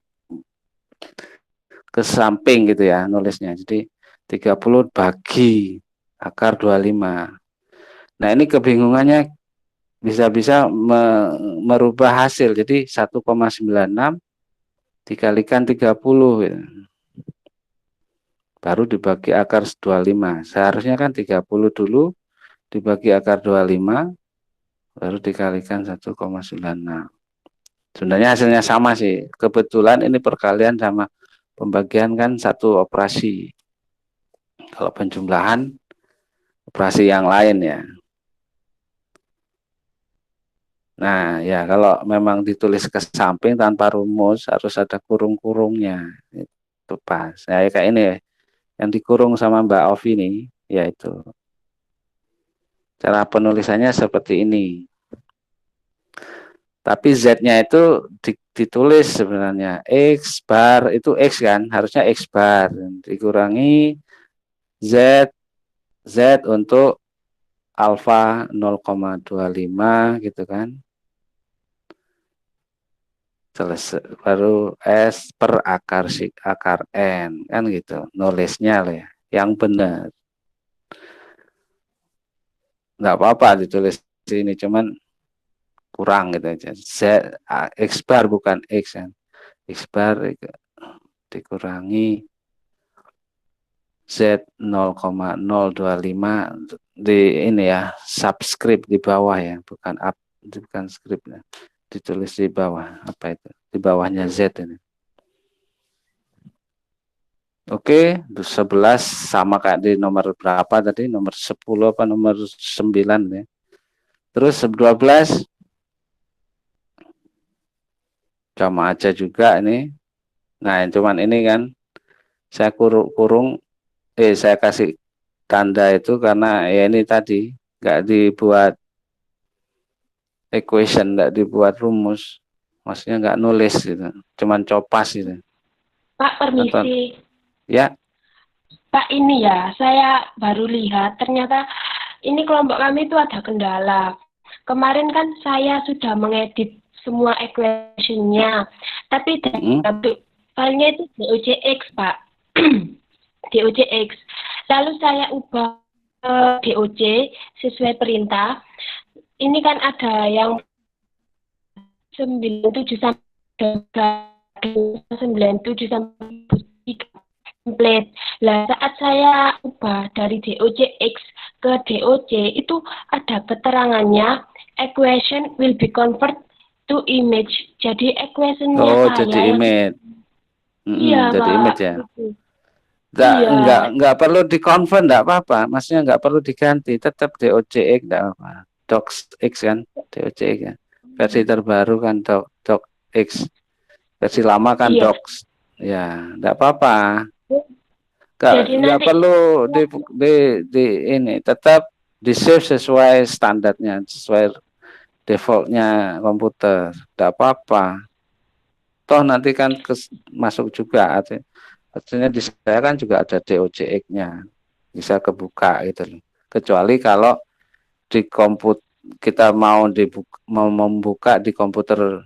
ke samping gitu ya nulisnya. Jadi 30 bagi akar 25. Nah, ini kebingungannya bisa-bisa merubah hasil. Jadi 1,96 dikalikan 30 gitu. Baru dibagi akar 25. Seharusnya kan 30 dulu dibagi akar 25 baru dikalikan 1,96. Sebenarnya hasilnya sama sih. Kebetulan ini perkalian sama pembagian kan satu operasi. Kalau penjumlahan operasi yang lain ya. Nah, ya kalau memang ditulis ke samping tanpa rumus harus ada kurung-kurungnya. Itu pas. Nah, kayak ini yang dikurung sama Mbak Ovi ini, yaitu cara penulisannya seperti ini. Tapi Z-nya itu ditulis sebenarnya X bar itu X kan, harusnya X bar dikurangi Z untuk alfa 0,25 gitu kan. Selesai, baru S per akar N kan gitu. Nulisnya lah ya, yang benar. Nggak apa-apa ditulis sini, cuman kurang gitu aja. X bar bukan X kan. X bar dikurangi Z 0,025 di ini ya, subscript di bawah ya, bukan scriptnya. Ditulis di bawah, apa itu? Di bawahnya Z ini. Oke, 11 sama kayak di nomor berapa tadi? Nomor 10 apa nomor 9 ya. Terus 12 sama aja juga ini. Nah, cuman ini kan saya saya kasih tanda itu karena ya ini tadi nggak dibuat equation, nggak dibuat rumus, maksudnya nggak nulis gitu, cuman copas gitu. Pak, Atau permisi. ya, Pak, ini ya, saya baru lihat ternyata ini kelompok kami itu ada kendala. Kemarin kan saya sudah mengedit semua equation-nya, tapi filenya itu DOJX, Pak. DOJX. Lalu saya ubah DOJ sesuai perintah. Ini kan ada yang 97 sampai 97 sampai 3 template. Lah saat saya ubah dari DOJX ke DOJ itu ada keterangannya equation will be convert to image. Jadi equationnya saya jadi image. Iya, jadi Pak. image ya. Iya. Nggak perlu di-convert, nggak apa-apa. Maksudnya nggak perlu diganti, tetap DOJX nggak apa. DOCX kan, DOJX ya. Versi terbaru kan DOCX. Versi lama kan Iya. DOCX. Ya, nggak apa-apa. Jadi Nggak nanti perlu di ini, tetap di save sesuai standarnya, sesuai defaultnya komputer. Nggak apa-apa. Toh nanti kan masuk juga, artinya di saya kan juga ada DOJX-nya, bisa kebuka gitu loh. Kecuali kalau di kita mau membuka di komputer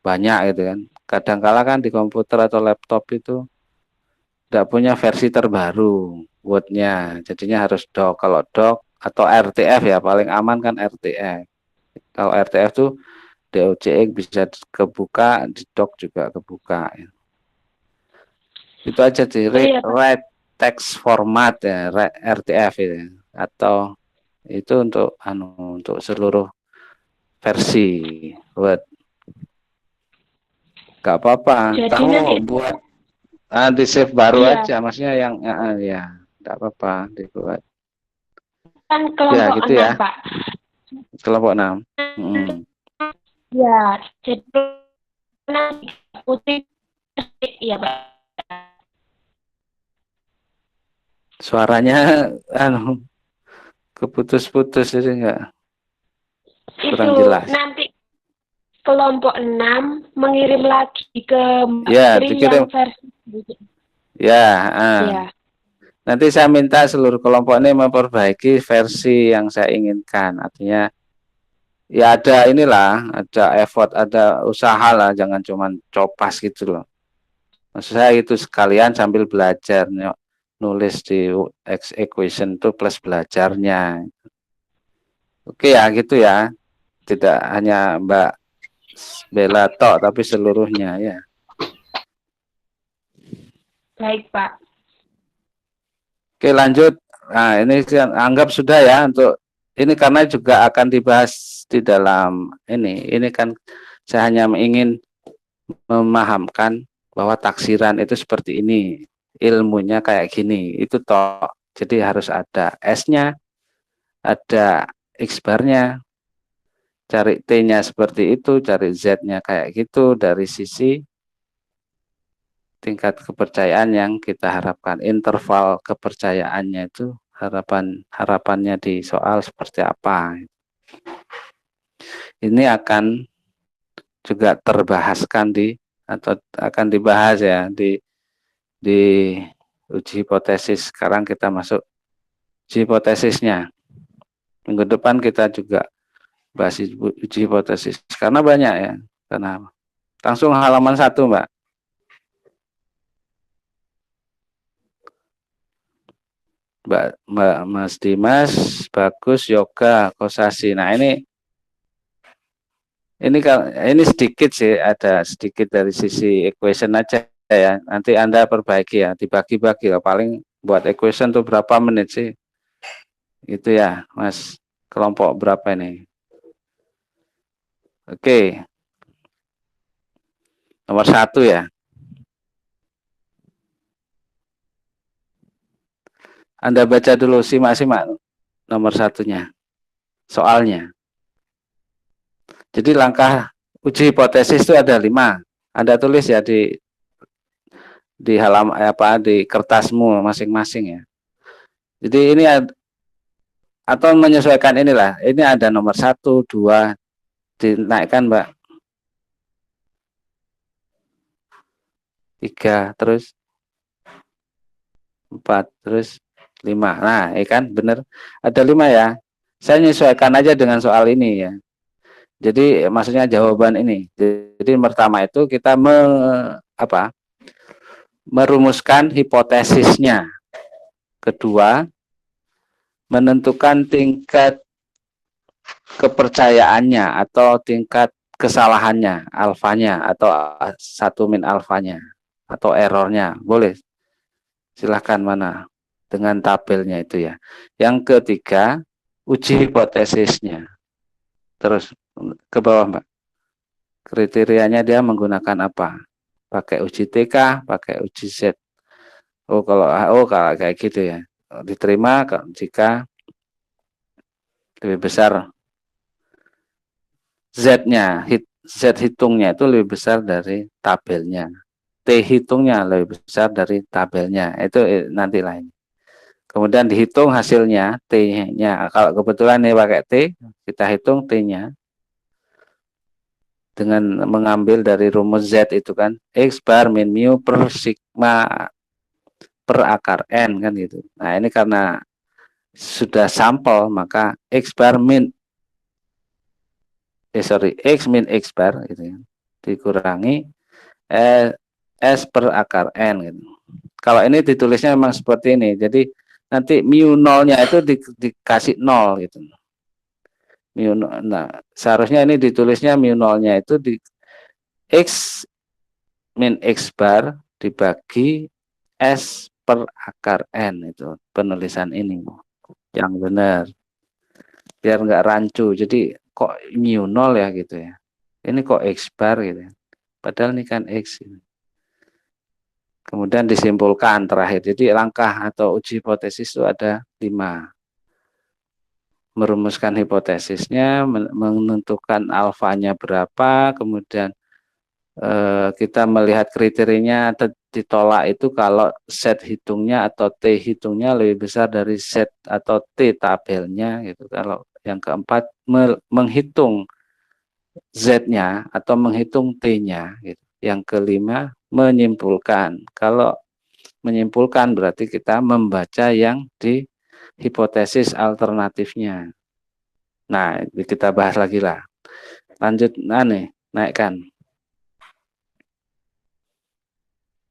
banyak gitu kan. Kadangkala kan di komputer atau laptop itu tidak punya versi terbaru Word-nya, jadinya harus doc. Kalau doc atau RTF ya paling aman kan RTF. Kalau RTF tuh DOJX bisa kebuka, di doc juga kebuka. Ya. Itu aja di write text format ya, RTF ya. Atau itu untuk untuk seluruh versi Word. Gak apa-apa, kamu buat di save baru aja, maksudnya yang ya nggak apa-apa dibuat. Kan kelompok gitu 6, ya. Pak. Kelompok 6. Ya, jadi putih ya, Pak. Suaranya keputus-putus jadi enggak kurang itu jelas. Nanti kelompok 6 mengirim lagi ke dikirim. yang versi ya. Nanti saya minta seluruh kelompok ini memperbaiki versi yang saya inginkan. Artinya ya ada inilah, ada effort, ada usaha lah, jangan cuma copas gitu loh. Maksud saya itu sekalian sambil belajar nulis di equation itu plus belajarnya. Oke ya gitu ya. Tidak hanya Mbak Bella tok tapi seluruhnya ya. Baik, Pak. Oke, lanjut. Nah, ini anggap sudah ya untuk ini karena juga akan dibahas di dalam ini. Ini kan saya hanya ingin memahamkan bahwa taksiran itu seperti ini. Ilmunya kayak gini. Itu toh. Jadi harus ada S-nya, ada X-bar-nya. Cari T-nya seperti itu, cari Z-nya kayak gitu dari sisi tingkat kepercayaan yang kita harapkan, interval kepercayaannya itu harapannya di soal seperti apa. Ini akan juga terbahaskan atau akan dibahas ya di uji hipotesis. Sekarang kita masuk uji hipotesisnya. Minggu depan kita juga bahas uji hipotesis karena banyak ya. Karena langsung halaman 1, Mbak. Mbak Mas Dimas, Bagus, Yoga, Kosasi. Nah ini sedikit sih, ada sedikit dari sisi equation aja ya. Nanti Anda perbaiki ya, dibagi-bagi lah. Paling buat equation tuh berapa menit sih? Itu ya, Mas. Kelompok berapa ini? Oke. Nomor 1 ya. Anda baca dulu simak-simak nomor 1-nya. Soalnya. Jadi langkah uji hipotesis itu ada 5. Anda tulis ya di halaman di kertasmu masing-masing ya. Jadi ini atau menyesuaikan inilah. Ini ada nomor 1, 2 dinaikkan, Mbak. 3, terus 4, terus 5. Nah, kan benar. Ada 5 ya. Saya menyesuaikan aja dengan soal ini ya. Jadi maksudnya jawaban ini. Jadi pertama itu kita merumuskan hipotesisnya. Kedua, menentukan tingkat kepercayaannya atau tingkat kesalahannya, alfanya atau 1 min alfanya atau errornya. Boleh. Silahkan mana dengan tabelnya itu ya. Yang ketiga, uji hipotesisnya. Terus ke bawah, Mbak. Kriterianya dia menggunakan apa? Pakai uji TK, pakai uji Z. Kalau kayak gitu ya. Diterima jika lebih besar Z-nya, Z hitungnya itu lebih besar dari tabelnya. T hitungnya lebih besar dari tabelnya. Itu nanti lain. Kemudian dihitung hasilnya, T-nya. Kalau kebetulan ini pakai T, kita hitung T-nya. Dengan mengambil dari rumus Z itu kan. X bar min mu per sigma per akar N kan gitu. Nah ini karena sudah sampel, maka X bar min, X min X bar gitu ya. Dikurangi S per akar N gitu. Kalau ini ditulisnya memang seperti ini. Jadi nanti mu nolnya itu dikasih 0 gitu. Nah, seharusnya ini ditulisnya mu nolnya itu di X min X bar dibagi S per akar N, itu penulisan ini yang benar. Biar nggak rancu. Jadi kok mu nol ya gitu ya. Ini kok X bar gitu ya. Padahal ini kan X. Kemudian disimpulkan terakhir. Jadi langkah atau uji hipotesis itu ada 5. Merumuskan hipotesisnya, menentukan alfanya berapa, kemudian kita melihat kriterianya ditolak itu kalau Z hitungnya atau T hitungnya lebih besar dari Z atau T tabelnya gitu. Kalau yang keempat menghitung Z-nya atau menghitung T-nya gitu. Yang kelima menyimpulkan. Kalau menyimpulkan berarti kita membaca yang di hipotesis alternatifnya. Nah, kita bahas lagi lah. Lanjut, naikkan.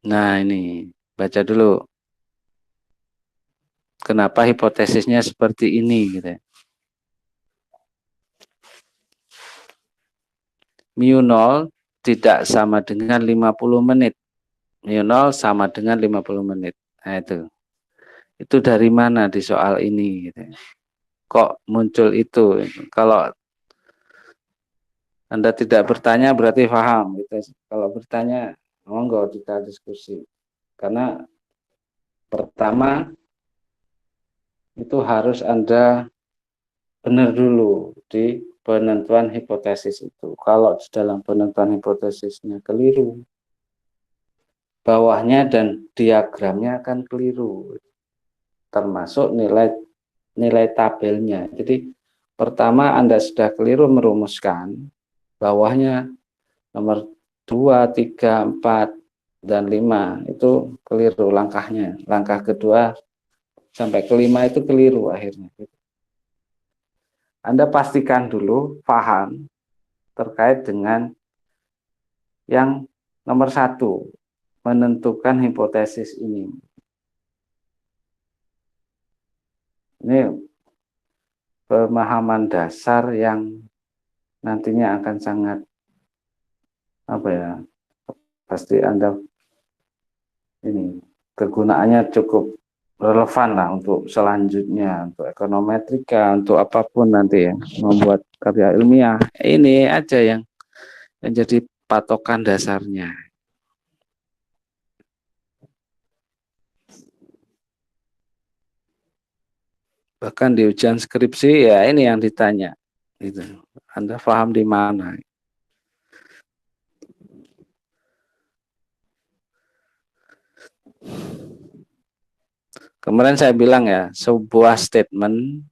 Nah, ini baca dulu. Kenapa hipotesisnya seperti ini gitu ya. Mu 0 tidak sama dengan 50 menit. Mu 0 sama dengan 50 menit. Nah, itu. Itu dari mana di soal ini gitu. Kok muncul itu? Kalau Anda tidak bertanya berarti paham gitu. Kalau bertanya monggo kita diskusi. Karena pertama itu harus Anda benar dulu di penentuan hipotesis itu. Kalau di dalam penentuan hipotesisnya keliru, bawahnya dan diagramnya akan keliru, termasuk nilai tabelnya. Jadi pertama Anda sudah keliru merumuskan, bawahnya nomor 2, 3, 4, dan 5 itu keliru langkahnya. Langkah kedua sampai kelima itu keliru akhirnya. Anda pastikan dulu paham terkait dengan yang nomor 1, menentukan hipotesis ini. Ini pemahaman dasar yang nantinya akan sangat pasti Anda ini kegunaannya cukup relevan lah untuk selanjutnya, untuk ekonometrika, untuk apapun nanti ya, membuat karya ilmiah. Ini aja yang jadi patokan dasarnya. Bahkan di ujian skripsi ya ini yang ditanya. Gitu. Anda paham di mana? Kemarin saya bilang ya, sebuah statement,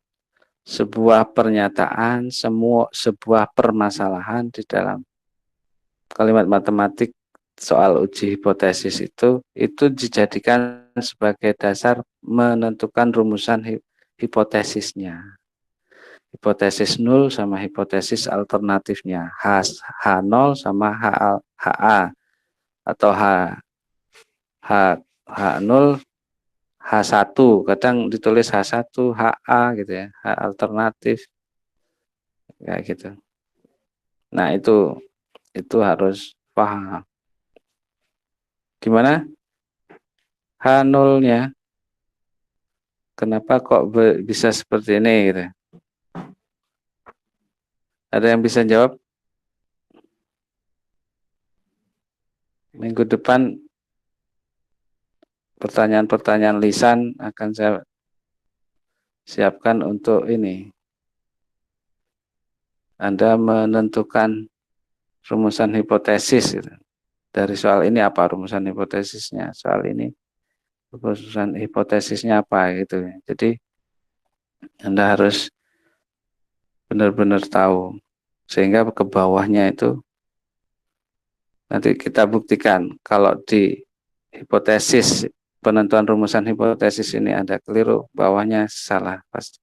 sebuah pernyataan, sebuah permasalahan di dalam kalimat matematik soal uji hipotesis itu dijadikan sebagai dasar menentukan rumusan hipotesisnya. Hipotesis nul sama hipotesis alternatifnya, H0 sama HA atau H0 H1, kadang ditulis H1 HA gitu ya, H alternatif kayak gitu. Nah, itu harus paham. Gimana? H0-nya kenapa kok bisa seperti ini gitu. Ada yang bisa jawab? Minggu depan pertanyaan-pertanyaan lisan akan saya siapkan untuk ini. Anda menentukan rumusan hipotesis gitu. Dari soal ini apa rumusan hipotesisnya? Soal ini rumusan hipotesisnya apa gitu. Jadi Anda harus benar-benar tahu sehingga ke bawahnya itu nanti kita buktikan kalau di hipotesis penentuan rumusan hipotesis ini ada keliru, bawahnya salah pasti.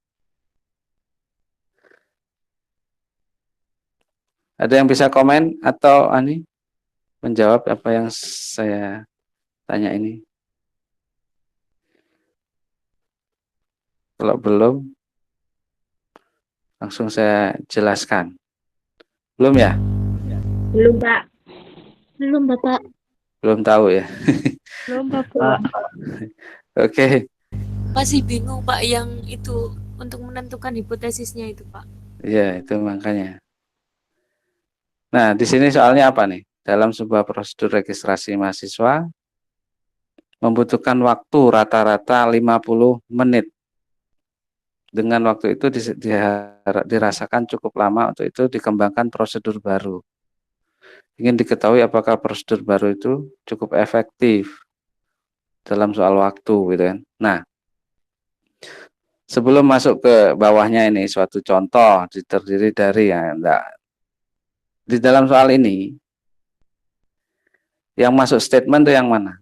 Ada yang bisa komen atau menjawab apa yang saya tanya ini? Kalau belum, langsung saya jelaskan. Belum ya? Belum, Pak. Belum, Bapak. Belum tahu ya? Belum, Bapak. Oke. Masih bingung Pak yang itu untuk menentukan hipotesisnya itu Pak. Iya, itu makanya. Nah, di sini soalnya apa nih? Dalam sebuah prosedur registrasi mahasiswa membutuhkan waktu rata-rata 50 menit. Dengan waktu itu dirasakan cukup lama untuk itu dikembangkan prosedur baru. Ingin diketahui apakah prosedur baru itu cukup efektif dalam soal waktu gitu kan. Nah, sebelum masuk ke bawahnya ini suatu contoh terdiri dari di dalam soal ini yang masuk statement itu yang mana?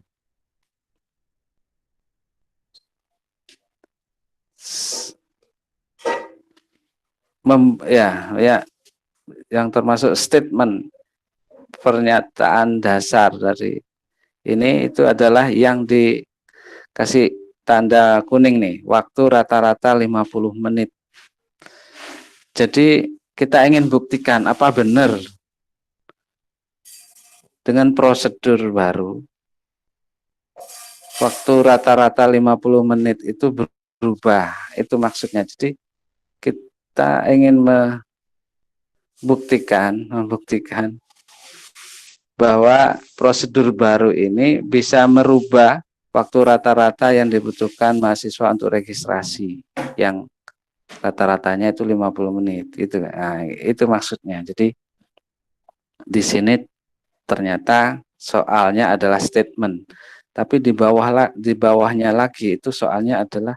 Yang termasuk statement pernyataan dasar dari ini itu adalah yang dikasih tanda kuning nih, waktu rata-rata 50 menit. Jadi kita ingin buktikan apa benar dengan prosedur baru waktu rata-rata 50 menit itu berubah, itu maksudnya. Jadi kita ingin membuktikan bahwa prosedur baru ini bisa merubah waktu rata-rata yang dibutuhkan mahasiswa untuk registrasi yang rata-ratanya itu 50 menit gitu. Nah, itu maksudnya. Jadi di sini ternyata soalnya adalah statement, tapi di bawahnya lagi itu soalnya adalah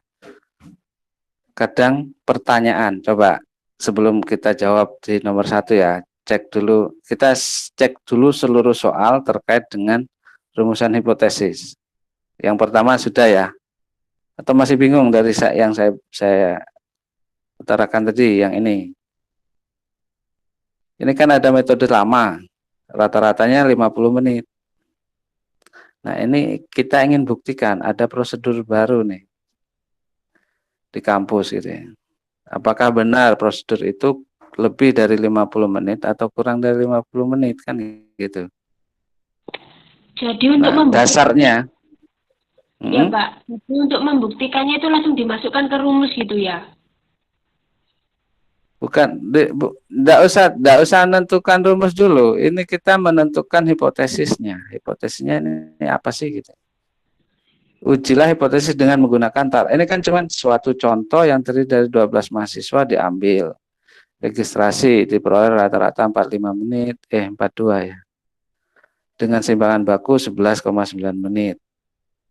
kadang pertanyaan. Coba sebelum kita jawab di nomor 1 ya, kita cek dulu seluruh soal terkait dengan rumusan hipotesis. Yang pertama sudah ya, atau masih bingung dari yang saya utarakan tadi yang ini? Ini kan ada metode lama, rata-ratanya 50 menit. Nah, ini kita ingin buktikan ada prosedur baru nih di kampus gitu ya. Apakah benar prosedur itu lebih dari 50 menit atau kurang dari 50 menit kan gitu. Jadi untuk dasarnya ya Pak, jadi untuk membuktikannya itu langsung dimasukkan ke rumus gitu ya? Bukan, enggak usah menentukan rumus dulu. Ini kita menentukan hipotesisnya. Hipotesisnya ini apa sih gitu. Ujilah hipotesis dengan menggunakan Ini kan cuma suatu contoh yang terdiri dari 12 mahasiswa diambil. Registrasi diperoleh rata-rata 45 menit, 42 ya. Dengan seimbangan baku 11,9 menit.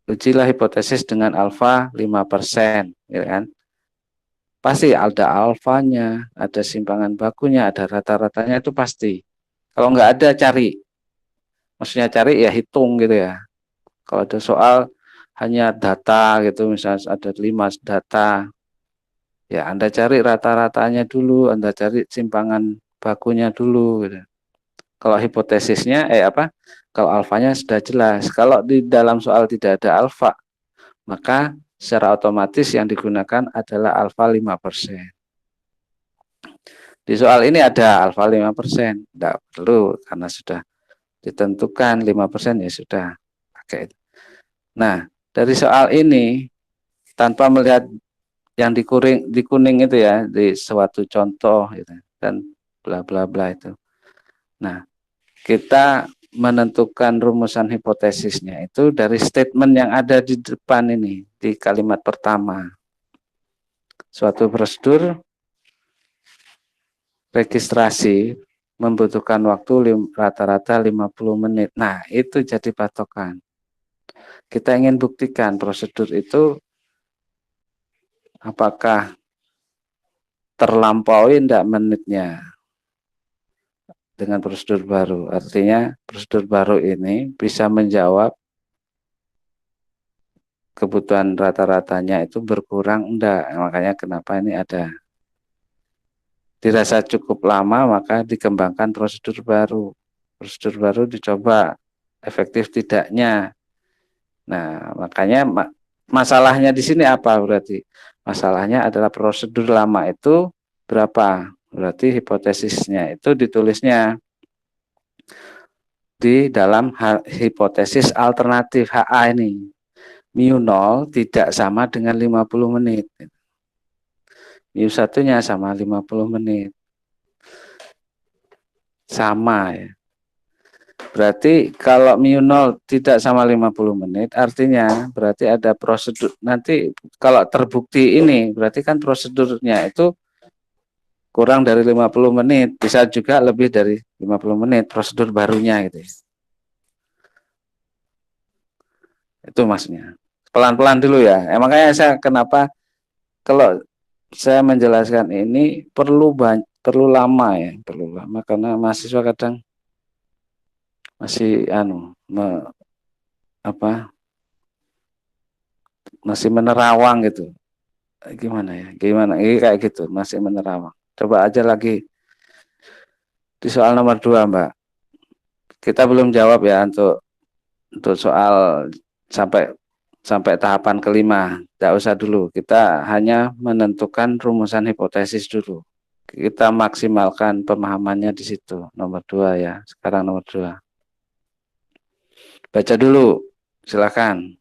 ujilah hipotesis dengan alfa 5%, ya kan? Pasti ada alfanya, ada simpangan bakunya, ada rata-ratanya, itu pasti. Kalau nggak ada, cari. Maksudnya cari ya hitung gitu ya. Kalau ada soal hanya data gitu, misalnya ada 5 data, ya Anda cari rata-ratanya dulu, Anda cari simpangan bakunya dulu gitu. Kalau hipotesisnya kalau alfanya sudah jelas. Kalau di dalam soal tidak ada alfa, maka secara otomatis yang digunakan adalah alfa 5%. Di soal ini ada alfa 5%, tidak perlu karena sudah ditentukan 5%, ya sudah pakai itu. Nah, dari soal ini tanpa melihat yang di kuning itu ya, di suatu contoh gitu, dan bla bla bla itu. Nah, kita menentukan rumusan hipotesisnya itu dari statement yang ada di depan ini, di kalimat pertama. Suatu prosedur registrasi membutuhkan waktu rata-rata 50 menit. Nah, itu jadi patokan. Kita ingin buktikan prosedur itu apakah terlampaui tidak menitnya dengan prosedur baru. Artinya prosedur baru ini bisa menjawab kebutuhan rata-ratanya itu berkurang enggak. Makanya kenapa ini ada. Dirasa cukup lama, maka dikembangkan prosedur baru. Prosedur baru dicoba efektif tidaknya. Nah, makanya masalahnya di sini apa berarti? Masalahnya adalah prosedur lama itu berapa? Berarti hipotesisnya itu ditulisnya di dalam hipotesis alternatif HA ini. Mu0 tidak sama dengan 50 menit. Mu1-nya sama 50 menit. Sama ya. Berarti kalau mu0 tidak sama 50 menit, artinya berarti ada prosedur. Nanti kalau terbukti ini, berarti kan prosedurnya itu kurang dari 50 menit. Bisa juga lebih dari 50 menit prosedur barunya gitu ya. Itu maksudnya. Pelan-pelan dulu ya. Makanya saya kenapa kalau saya menjelaskan ini perlu lama ya, perlu lama karena mahasiswa kadang masih masih menerawang gitu. Gimana ya? Gimana? Ini kayak gitu, masih menerawang. Coba aja lagi di soal nomor 2, Mbak. Kita belum jawab ya untuk soal sampai tahapan kelima. Tidak usah dulu. Kita hanya menentukan rumusan hipotesis dulu. Kita maksimalkan pemahamannya di situ. Nomor 2 ya. Sekarang nomor 2. Baca dulu. Silakan.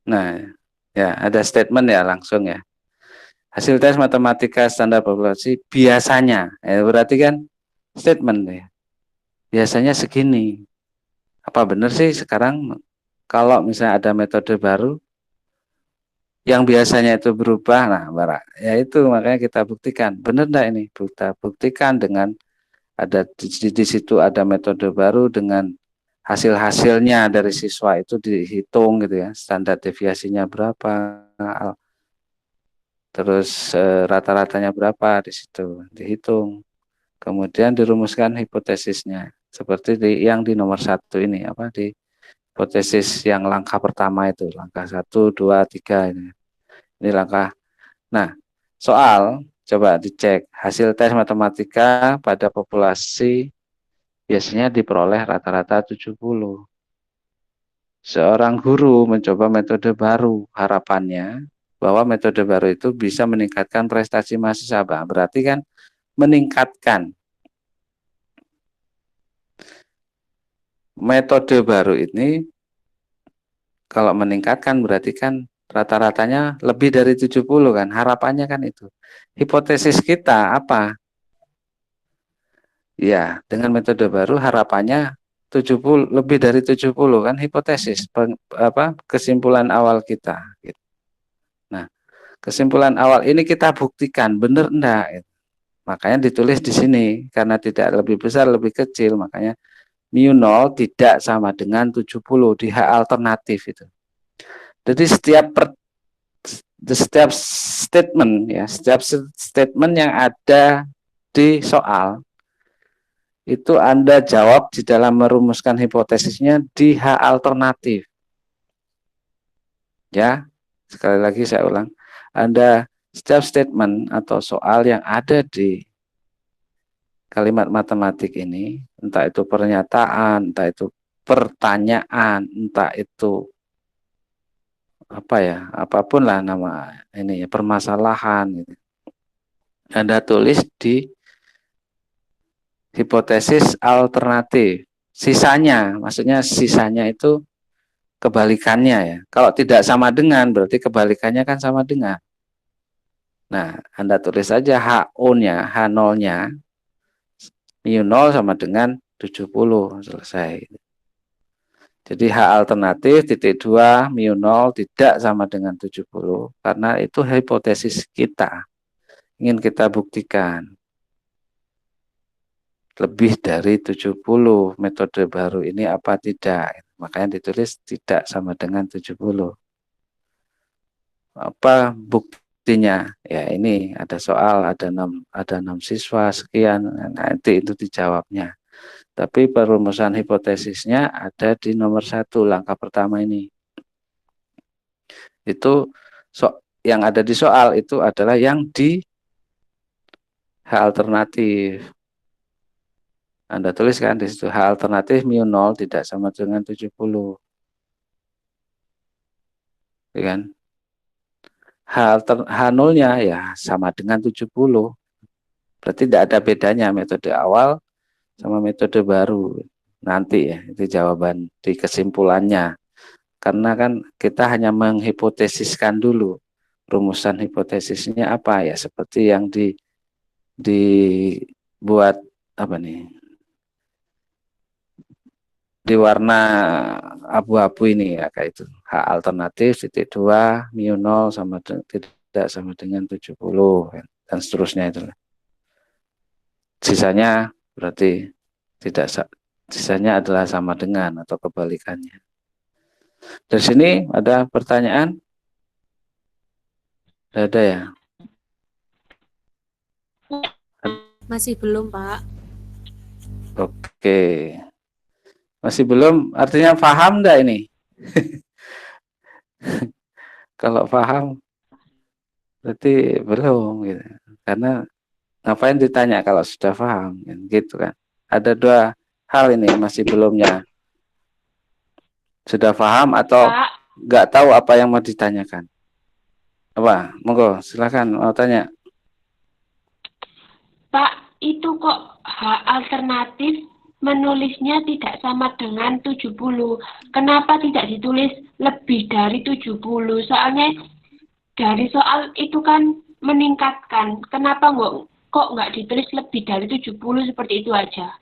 Nah, ya ada statement ya langsung ya. Hasil tes matematika standar populasi biasanya, berarti kan statement ya. Biasanya segini. Apa benar sih sekarang kalau misalnya ada metode baru yang biasanya itu berubah, nah ya itu makanya kita buktikan. Benar enggak ini? Kita buktikan dengan ada di situ ada metode baru dengan hasil-hasilnya dari siswa itu dihitung gitu ya, standar deviasinya berapa, terus rata-ratanya berapa di situ dihitung, kemudian dirumuskan hipotesisnya seperti yang di nomor 1 ini di hipotesis yang langkah pertama itu, langkah 1, 2, 3 ini langkah. Nah, soal coba dicek hasil tes matematika pada populasi biasanya diperoleh rata-rata 70. Seorang guru mencoba metode baru, harapannya bahwa metode baru itu bisa meningkatkan prestasi mahasiswa. Berarti kan meningkatkan. Metode baru ini kalau meningkatkan berarti kan rata-ratanya lebih dari 70 kan, harapannya kan itu. Hipotesis kita apa? Ya, dengan metode baru harapannya 70, lebih dari 70 kan hipotesis kesimpulan awal kita gitu. Nah, kesimpulan awal ini kita buktikan benar enggak gitu. Makanya ditulis di sini karena tidak lebih besar lebih kecil, makanya mu 0 tidak sama dengan 70 di hak alternatif itu. Jadi setiap statement ya, setiap statement yang ada di soal itu Anda jawab di dalam merumuskan hipotesisnya di hak alternatif. Ya, sekali lagi saya ulang. Anda setiap statement atau soal yang ada di kalimat matematik ini, entah itu pernyataan, entah itu pertanyaan, entah itu apa ya, apapun lah nama ini ya, permasalahan gitu. Anda tulis di hipotesis alternatif. Sisanya, maksudnya sisanya itu kebalikannya ya. Kalau tidak sama dengan berarti kebalikannya kan sama dengan. Nah, Anda tulis saja HO-nya, H0-nya mu 0 sama dengan 70, selesai. Jadi H alternatif titik 2 mu 0 tidak sama dengan 70 karena itu hipotesis kita. Ingin kita buktikan. Lebih dari 70 metode baru ini apa tidak. Makanya ditulis tidak sama dengan 70. Apa buktinya? Ya ini ada soal, ada 6 siswa sekian, nanti itu dijawabnya. Tapi perumusan hipotesisnya ada di nomor 1 langkah pertama ini. Itu yang ada di soal itu adalah yang di hak alternatif. Anda tuliskan di situ hak alternatif mu 0 tidak sama dengan 70. Ya kan? H0-nya ya sama dengan 70. Berarti tidak ada bedanya metode awal sama metode baru. Nanti ya, itu jawaban di kesimpulannya. Karena kan kita hanya menghipotesiskan dulu. Rumusan hipotesisnya apa ya? Seperti yang dibuat apa nih? Di warna abu-abu ini ya kayak itu. H alternatif titik 2 mu 0 sama tidak sama dengan 70 dan seterusnya itu. Sisanya berarti tidak, sisanya adalah sama dengan atau kebalikannya. Dari sini ada pertanyaan? Ada ya? Masih belum, Pak. Oke. Masih belum, artinya paham enggak ini? Kalau paham, berarti belum gitu. Karena ngapain ditanya kalau sudah paham, gitu kan? Ada 2 hal ini masih belumnya. Sudah paham atau Pak, nggak tahu apa yang mau ditanyakan? Apa? Monggo, silakan mau tanya. Pak, itu kok hak alternatif menulisnya tidak sama dengan 70. Kenapa tidak ditulis lebih dari 70? Soalnya dari soal itu kan meningkatkan. Kenapa kok nggak ditulis lebih dari 70 seperti itu aja?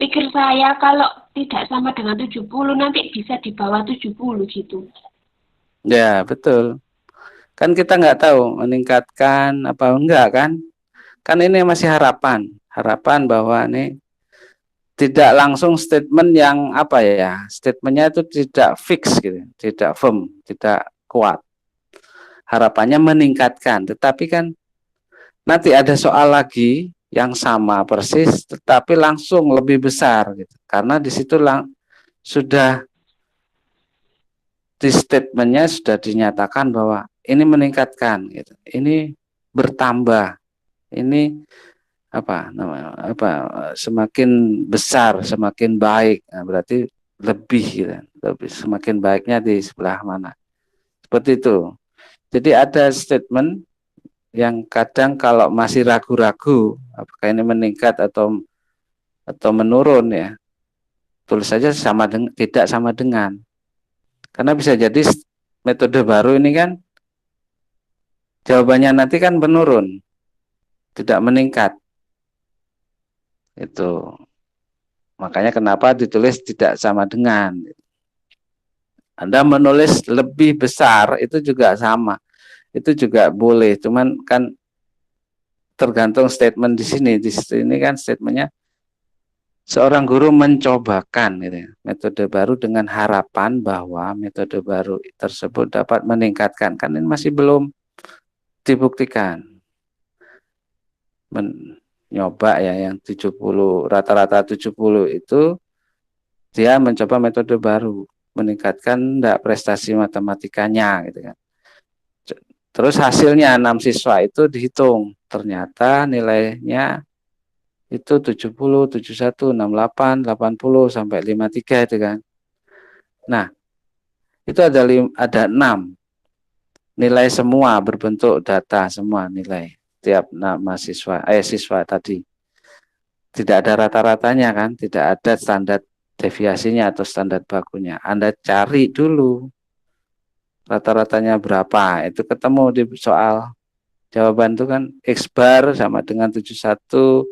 Pikir saya kalau tidak sama dengan 70 nanti bisa di bawah 70 gitu. Ya, betul. Kan kita nggak tahu meningkatkan apa enggak kan? Kan ini masih harapan. Harapan bahwa ini tidak langsung statement yang apa ya? Statementnya itu tidak fix gitu, tidak firm, tidak kuat. Harapannya meningkatkan, tetapi kan nanti ada soal lagi yang sama persis tetapi langsung lebih besar gitu. Karena di situ sudah di statementnya sudah dinyatakan bahwa ini meningkatkan gitu. Ini bertambah. Ini apa namanya? Semakin besar, semakin baik. Nah, berarti lebih gitu. Lebih semakin baiknya di sebelah mana. Seperti itu. Jadi ada statement yang kadang kalau masih ragu-ragu apakah ini meningkat atau menurun ya, tulis saja sama dengan tidak sama dengan, karena bisa jadi metode baru ini kan jawabannya nanti kan menurun, tidak meningkat. Itu Makanya kenapa ditulis tidak sama dengan. Anda menulis lebih besar itu juga sama. Itu juga boleh, cuman kan tergantung statement di sini. Di sini kan statementnya seorang guru mencobakan gitu ya, metode baru dengan harapan bahwa metode baru tersebut dapat meningkatkan. Kan ini masih belum dibuktikan. Nyoba ya yang 70, rata-rata 70 itu dia mencoba metode baru, meningkatkan enggak prestasi matematikanya gitu kan. Terus hasilnya 6 siswa itu dihitung, ternyata nilainya itu 70, 71, 68, 80 sampai 53 itu kan. Nah, itu ada 6 nilai semua berbentuk data semua nilai tiap nama siswa tadi. Tidak ada rata-ratanya kan, tidak ada standar deviasinya atau standar bakunya. Anda cari dulu rata-ratanya berapa, itu ketemu di soal. Jawaban itu kan X bar sama dengan 71,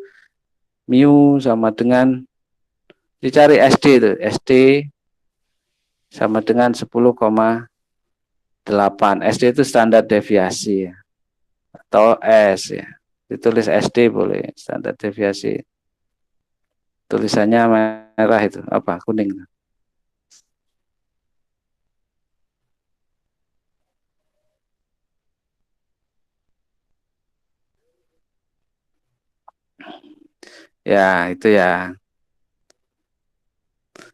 mu sama dengan, dicari SD itu, SD sama dengan 10,8. SD itu standar deviasi ya, atau S ya. Ditulis SD boleh, standar deviasi. Tulisannya merah itu, apa? Kuning. Ya, itu ya.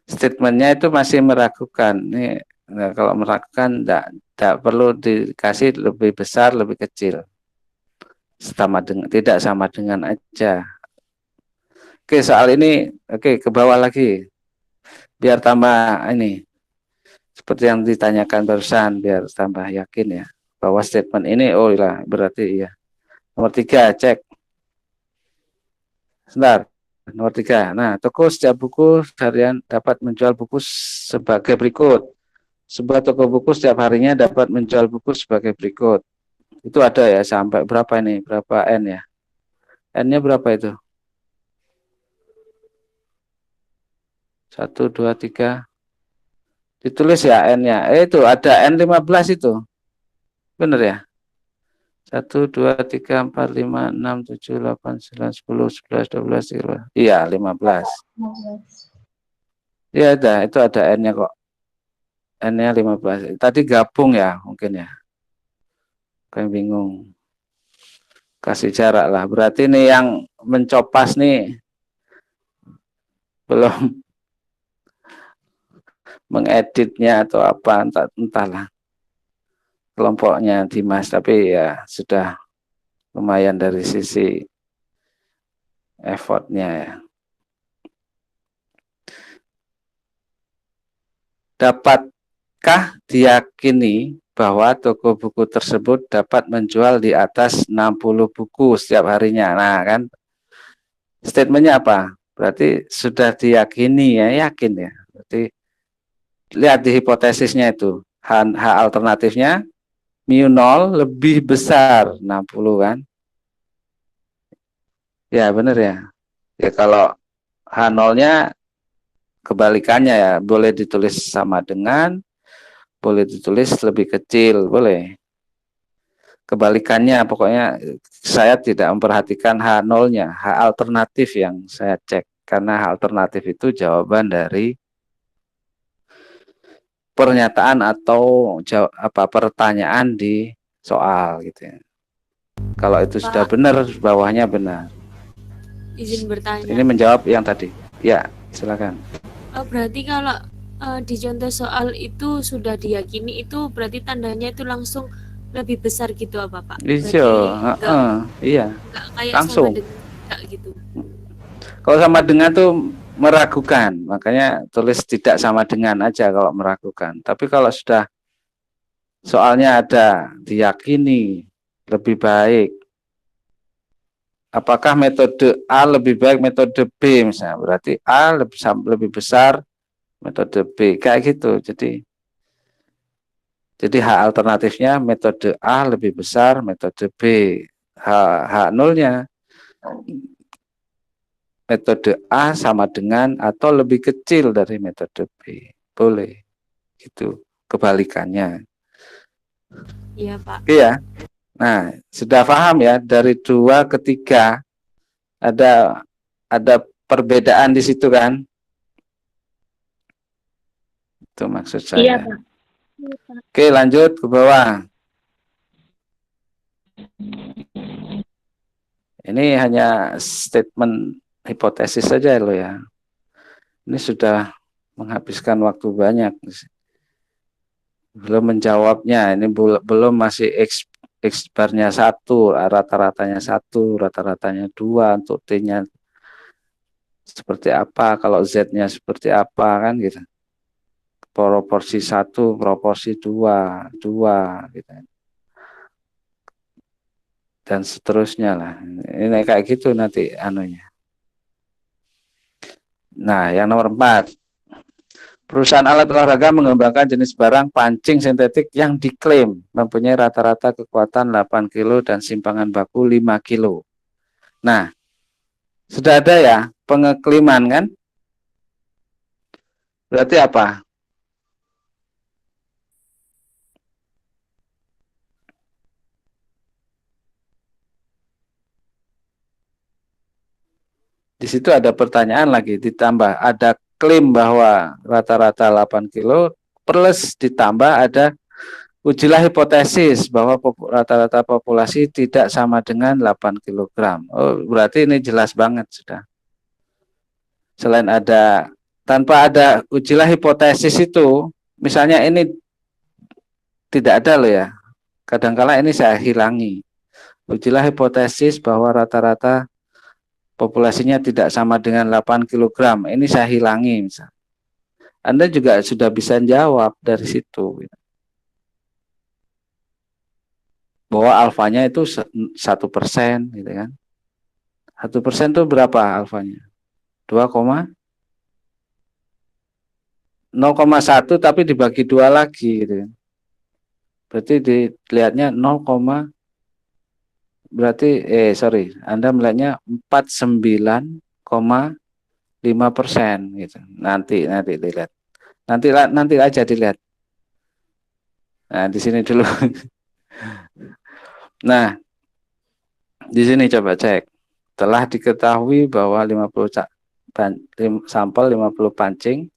Statementnya itu masih meragukan. Ini nah, kalau meragukan tidak perlu dikasih lebih besar, lebih kecil. Tidak sama dengan aja. Oke, soal ini ke bawah lagi. Biar tambah ini seperti yang ditanyakan barusan, biar tambah yakin ya bahwa statement ini oh lah berarti iya. Nomor 3 cek. Sebentar. Nomor 3. Nah, toko setiap buku harian dapat menjual buku sebagai berikut. Sebuah toko buku setiap harinya dapat menjual buku sebagai berikut. Itu ada ya sampai berapa ini? Berapa N ya? N-nya berapa itu? 1, 2, 3. Ditulis ya N-nya. Itu ada N15 itu. Benar ya? 1, 2, 3, 4, 5, 6, 7, 8, 9, 10, 11, 12, 13. Iya, 15. Iya, itu ada N-nya kok. N-nya 15. Tadi gabung ya mungkin ya. Kayak bingung. Kasih jarak lah. Berarti nih yang mencopas nih belum mengeditnya atau apa, entahlah. Kelompoknya Dimas, tapi ya sudah lumayan dari sisi effortnya ya. Dapatkah diyakini bahwa toko buku tersebut dapat menjual di atas 60 buku setiap harinya? Nah kan statementnya apa? Berarti sudah diyakini ya, yakin ya. Berarti lihat di hipotesisnya itu. H alternatifnya mu 0 lebih besar 60 kan? Ya benar ya. Ya kalau H0-nya kebalikannya ya, boleh ditulis sama dengan, boleh ditulis lebih kecil, boleh. Kebalikannya pokoknya saya tidak memperhatikan H0-nya, H alternatif yang saya cek. Karena H alternatif itu jawaban dari pernyataan atau pertanyaan di soal gitu ya. Kalau itu sudah benar, bawahnya benar. Izin bertanya. Ini menjawab yang tadi. Ya, silakan. Berarti kalau di contoh soal itu sudah diyakini, itu berarti tandanya itu langsung lebih besar gitu apa Pak? Iya. Enggak kayak langsung. sama dengan enggak gitu. Kalau sama dengan tuh meragukan, makanya tulis tidak sama dengan aja kalau meragukan. Tapi kalau sudah soalnya ada diyakini lebih baik, apakah metode A lebih baik metode B misalnya, berarti A lebih besar metode B, kayak gitu. Jadi H alternatifnya metode A lebih besar metode B. H0-nya metode A sama dengan atau lebih kecil dari metode B. Boleh. Gitu. Kebalikannya. Iya, Pak. Oke ya. Nah, sudah paham ya, dari 2 ke 3 ada perbedaan di situ kan? Itu maksud Iya, saya. Pak. Oke, lanjut ke bawah. Ini hanya statement hipotesis saja loh ya. Ini sudah menghabiskan waktu banyak. Belum menjawabnya, ini belum masih X barnya 1, rata-ratanya 1, rata-ratanya 2, untuk T-nya seperti apa, kalau Z-nya seperti apa kan gitu. Proporsi 1, proporsi 2, 2 gitu. Dan seterusnya lah. Ini kayak gitu nanti anunya. Nah, yang nomor 4. Perusahaan alat olahraga mengembangkan jenis barang pancing sintetik yang diklaim mempunyai rata-rata kekuatan 8 kilo dan simpangan baku 5 kilo. Nah, sudah ada ya pengeklaman kan? Berarti apa? Di situ ada pertanyaan lagi, ditambah ada klaim bahwa rata-rata 8 kilo, plus ditambah ada ujilah hipotesis bahwa rata-rata populasi tidak sama dengan 8 kilogram. Oh, berarti ini jelas banget sudah. Selain ada, tanpa ada ujilah hipotesis itu, misalnya ini tidak ada loh ya. Kadangkala ini saya hilangi. Ujilah hipotesis bahwa rata-rata populasinya tidak sama dengan 8 kilogram. Ini saya hilangi misalnya. Anda juga sudah bisa jawab dari situ. Bahwa alfanya itu 1%, gitu kan. 1% itu berapa alfanya? 0,1 tapi dibagi 2 lagi, gitu kan. Berarti dilihatnya 0, berarti Anda melihatnya 49,5% gitu. Nanti dilihat. Nanti aja dilihat. Nah, di sini dulu. Nah, di sini coba cek. Telah diketahui bahwa 50 sampel 50 pancing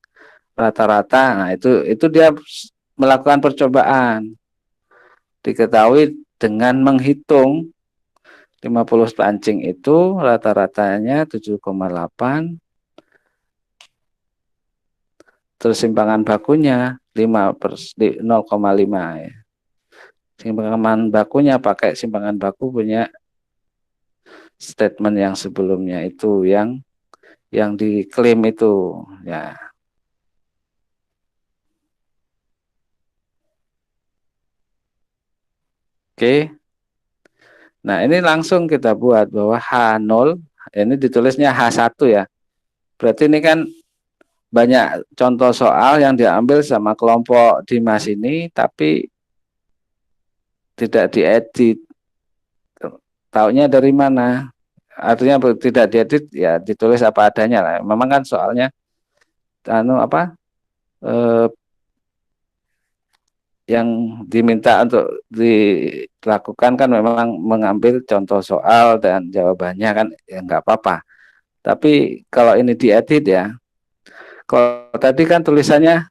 rata-rata. Nah, itu dia melakukan percobaan. Diketahui dengan menghitung 50 pancing itu rata-ratanya 7,8. Terus simpangan bakunya 0,5 ya. Simpangan bakunya pakai simpangan baku punya statement yang sebelumnya itu yang diklaim itu ya. Oke. Nah, ini langsung kita buat bahwa H0 ini ditulisnya H1 ya. Berarti ini kan banyak contoh soal yang diambil sama kelompok Dimas ini tapi tidak diedit. Taunya dari mana? Artinya tidak diedit ya ditulis apa adanya lah. Memang kan soalnya yang diminta untuk dilakukan kan memang mengambil contoh soal dan jawabannya kan ya nggak apa-apa. Tapi kalau ini diedit ya, kalau tadi kan tulisannya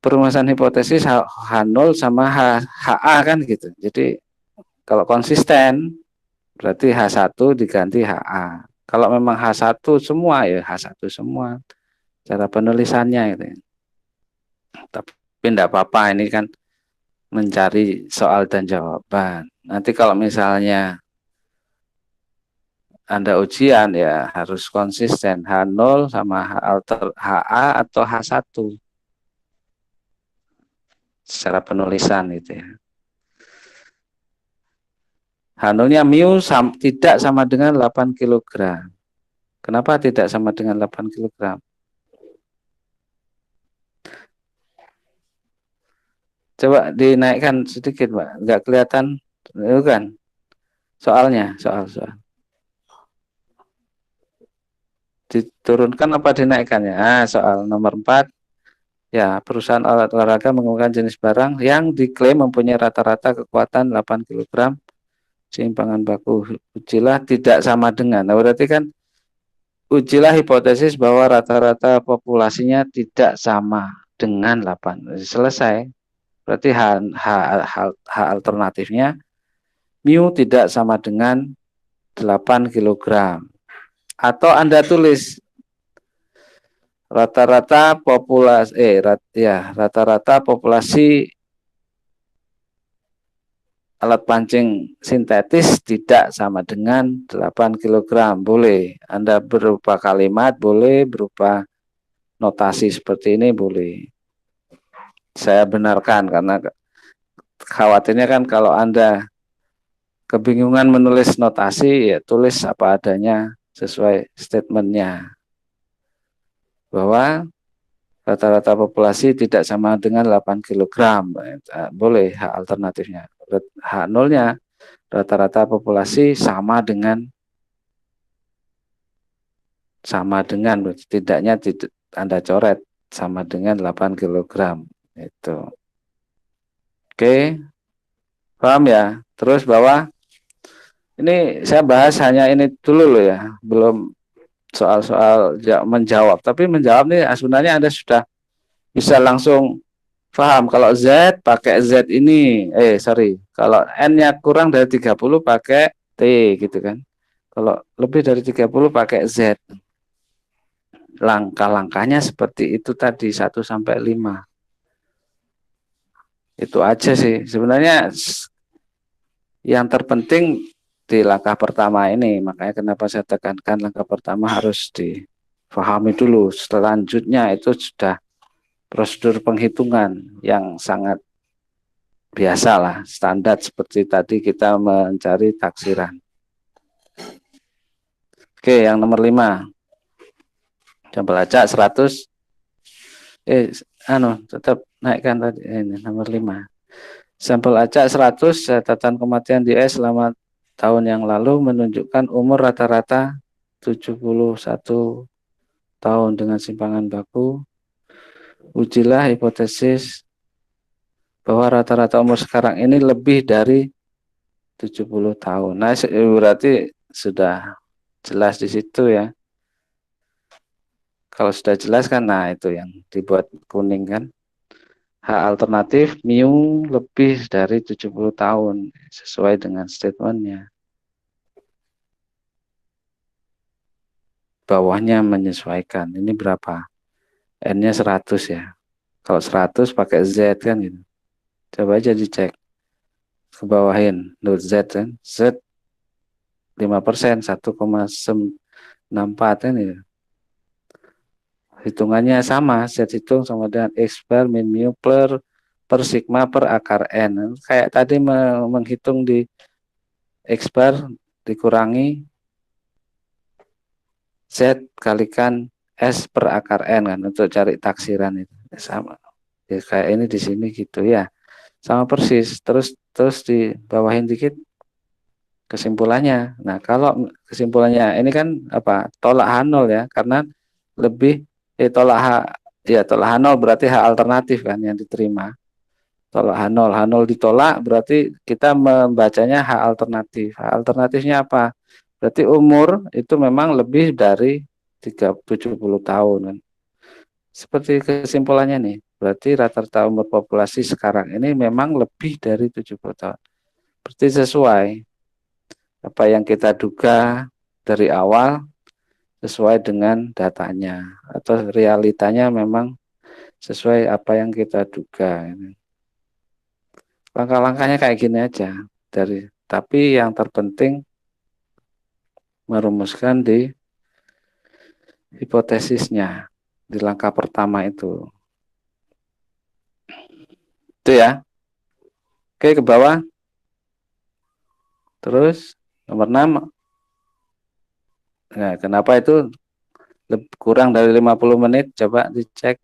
perumusan hipotesis H0 sama HA kan gitu. Jadi kalau konsisten berarti H1 diganti HA. Kalau memang H1 semua ya H1 semua cara penulisannya gitu. Tapi tidak apa-apa, ini kan mencari soal dan jawaban. Nanti kalau misalnya Anda ujian ya harus konsisten H0 sama HA atau H1 secara penulisan itu ya. H0-nya mu tidak sama dengan 8 kg. Kenapa tidak sama dengan 8 kg? Coba dinaikkan sedikit, Pak. Nggak kelihatan, itu kan soalnya, soal. diturunkan apa dinaikkannya? Soal nomor 4. Ya, perusahaan alat olahraga mengumumkan jenis barang yang diklaim mempunyai rata-rata kekuatan 8 kg, simpangan baku ujilah tidak sama dengan. Nah, berarti kan ujilah hipotesis bahwa rata-rata populasinya tidak sama dengan 8. Selesai. Berarti H alternatifnya mu tidak sama dengan 8 kg. Atau Anda tulis rata-rata populasi alat pancing sintetis tidak sama dengan 8 kg. Boleh. Anda berupa kalimat, boleh berupa notasi seperti ini, boleh. Saya benarkan karena khawatirnya kan kalau Anda kebingungan menulis notasi, ya tulis apa adanya sesuai statementnya. Bahwa rata-rata populasi tidak sama dengan 8 kg. Boleh hak alternatifnya. Hak nolnya, rata-rata populasi sama dengan tidaknya Anda coret sama dengan 8 kg. Itu. Oke. Paham ya? Terus bahwa ini saya bahas hanya ini dulu loh ya. Belum soal-soal menjawab, tapi menjawab nih sebenarnya Anda sudah bisa langsung paham kalau Z pakai Z ini, kalau N-nya kurang dari 30 pakai T gitu kan. Kalau lebih dari 30 pakai Z. Langkah-langkahnya seperti itu tadi 1 sampai 5. Itu aja sih. Sebenarnya yang terpenting di langkah pertama ini, makanya kenapa saya tekankan langkah pertama harus difahami dulu. Selanjutnya itu sudah prosedur penghitungan yang sangat biasa lah, standar seperti tadi kita mencari taksiran. Oke, yang nomor 5. Sampel acak 100. Tetap naikkan tadi. Ini nomor 5. Sampel acak 100, catatan kematian di S selama tahun yang lalu menunjukkan umur rata-rata 71 tahun dengan simpangan baku. Ujilah hipotesis bahwa rata-rata umur sekarang ini lebih dari 70 tahun. Nah, berarti sudah jelas di situ ya. Kalau sudah jelas kan, nah itu yang dibuat kuning kan. Hak alternatif mu lebih dari 70 tahun sesuai dengan statementnya. Bawahnya menyesuaikan. Ini berapa? N-nya 100 ya. Kalau 100 pakai Z kan gitu. Coba aja dicek. Ke bawahin dot Z kan. Z 5%, 1,94 kan gitu. Hitungannya sama, Z hitung sama dengan X per min mu per sigma per akar N. Kayak tadi menghitung di X bar dikurangi Z kalikan S per akar N kan untuk cari taksiran itu. Sama. Ya, kayak ini di sini gitu ya. Sama persis. Terus dibawahin dikit kesimpulannya. Nah, kalau kesimpulannya ini kan apa? Tolak H0 ya, karena lebih tolak H0 berarti H alternatif kan yang diterima. Tolak H0 ditolak berarti kita membacanya H alternatif. H alternatifnya apa? Berarti umur itu memang lebih dari 70 tahun kan. Seperti kesimpulannya nih, berarti rata-rata umur populasi sekarang ini memang lebih dari 70 tahun. Berarti sesuai apa yang kita duga dari awal, sesuai dengan datanya atau realitanya memang sesuai apa yang kita duga. Langkah-langkahnya kayak gini aja. Tapi yang terpenting merumuskan di hipotesisnya di langkah pertama itu. Itu ya. Oke, ke bawah. Terus nomor 6. Nah, kenapa itu kurang dari 50 menit? Coba dicek.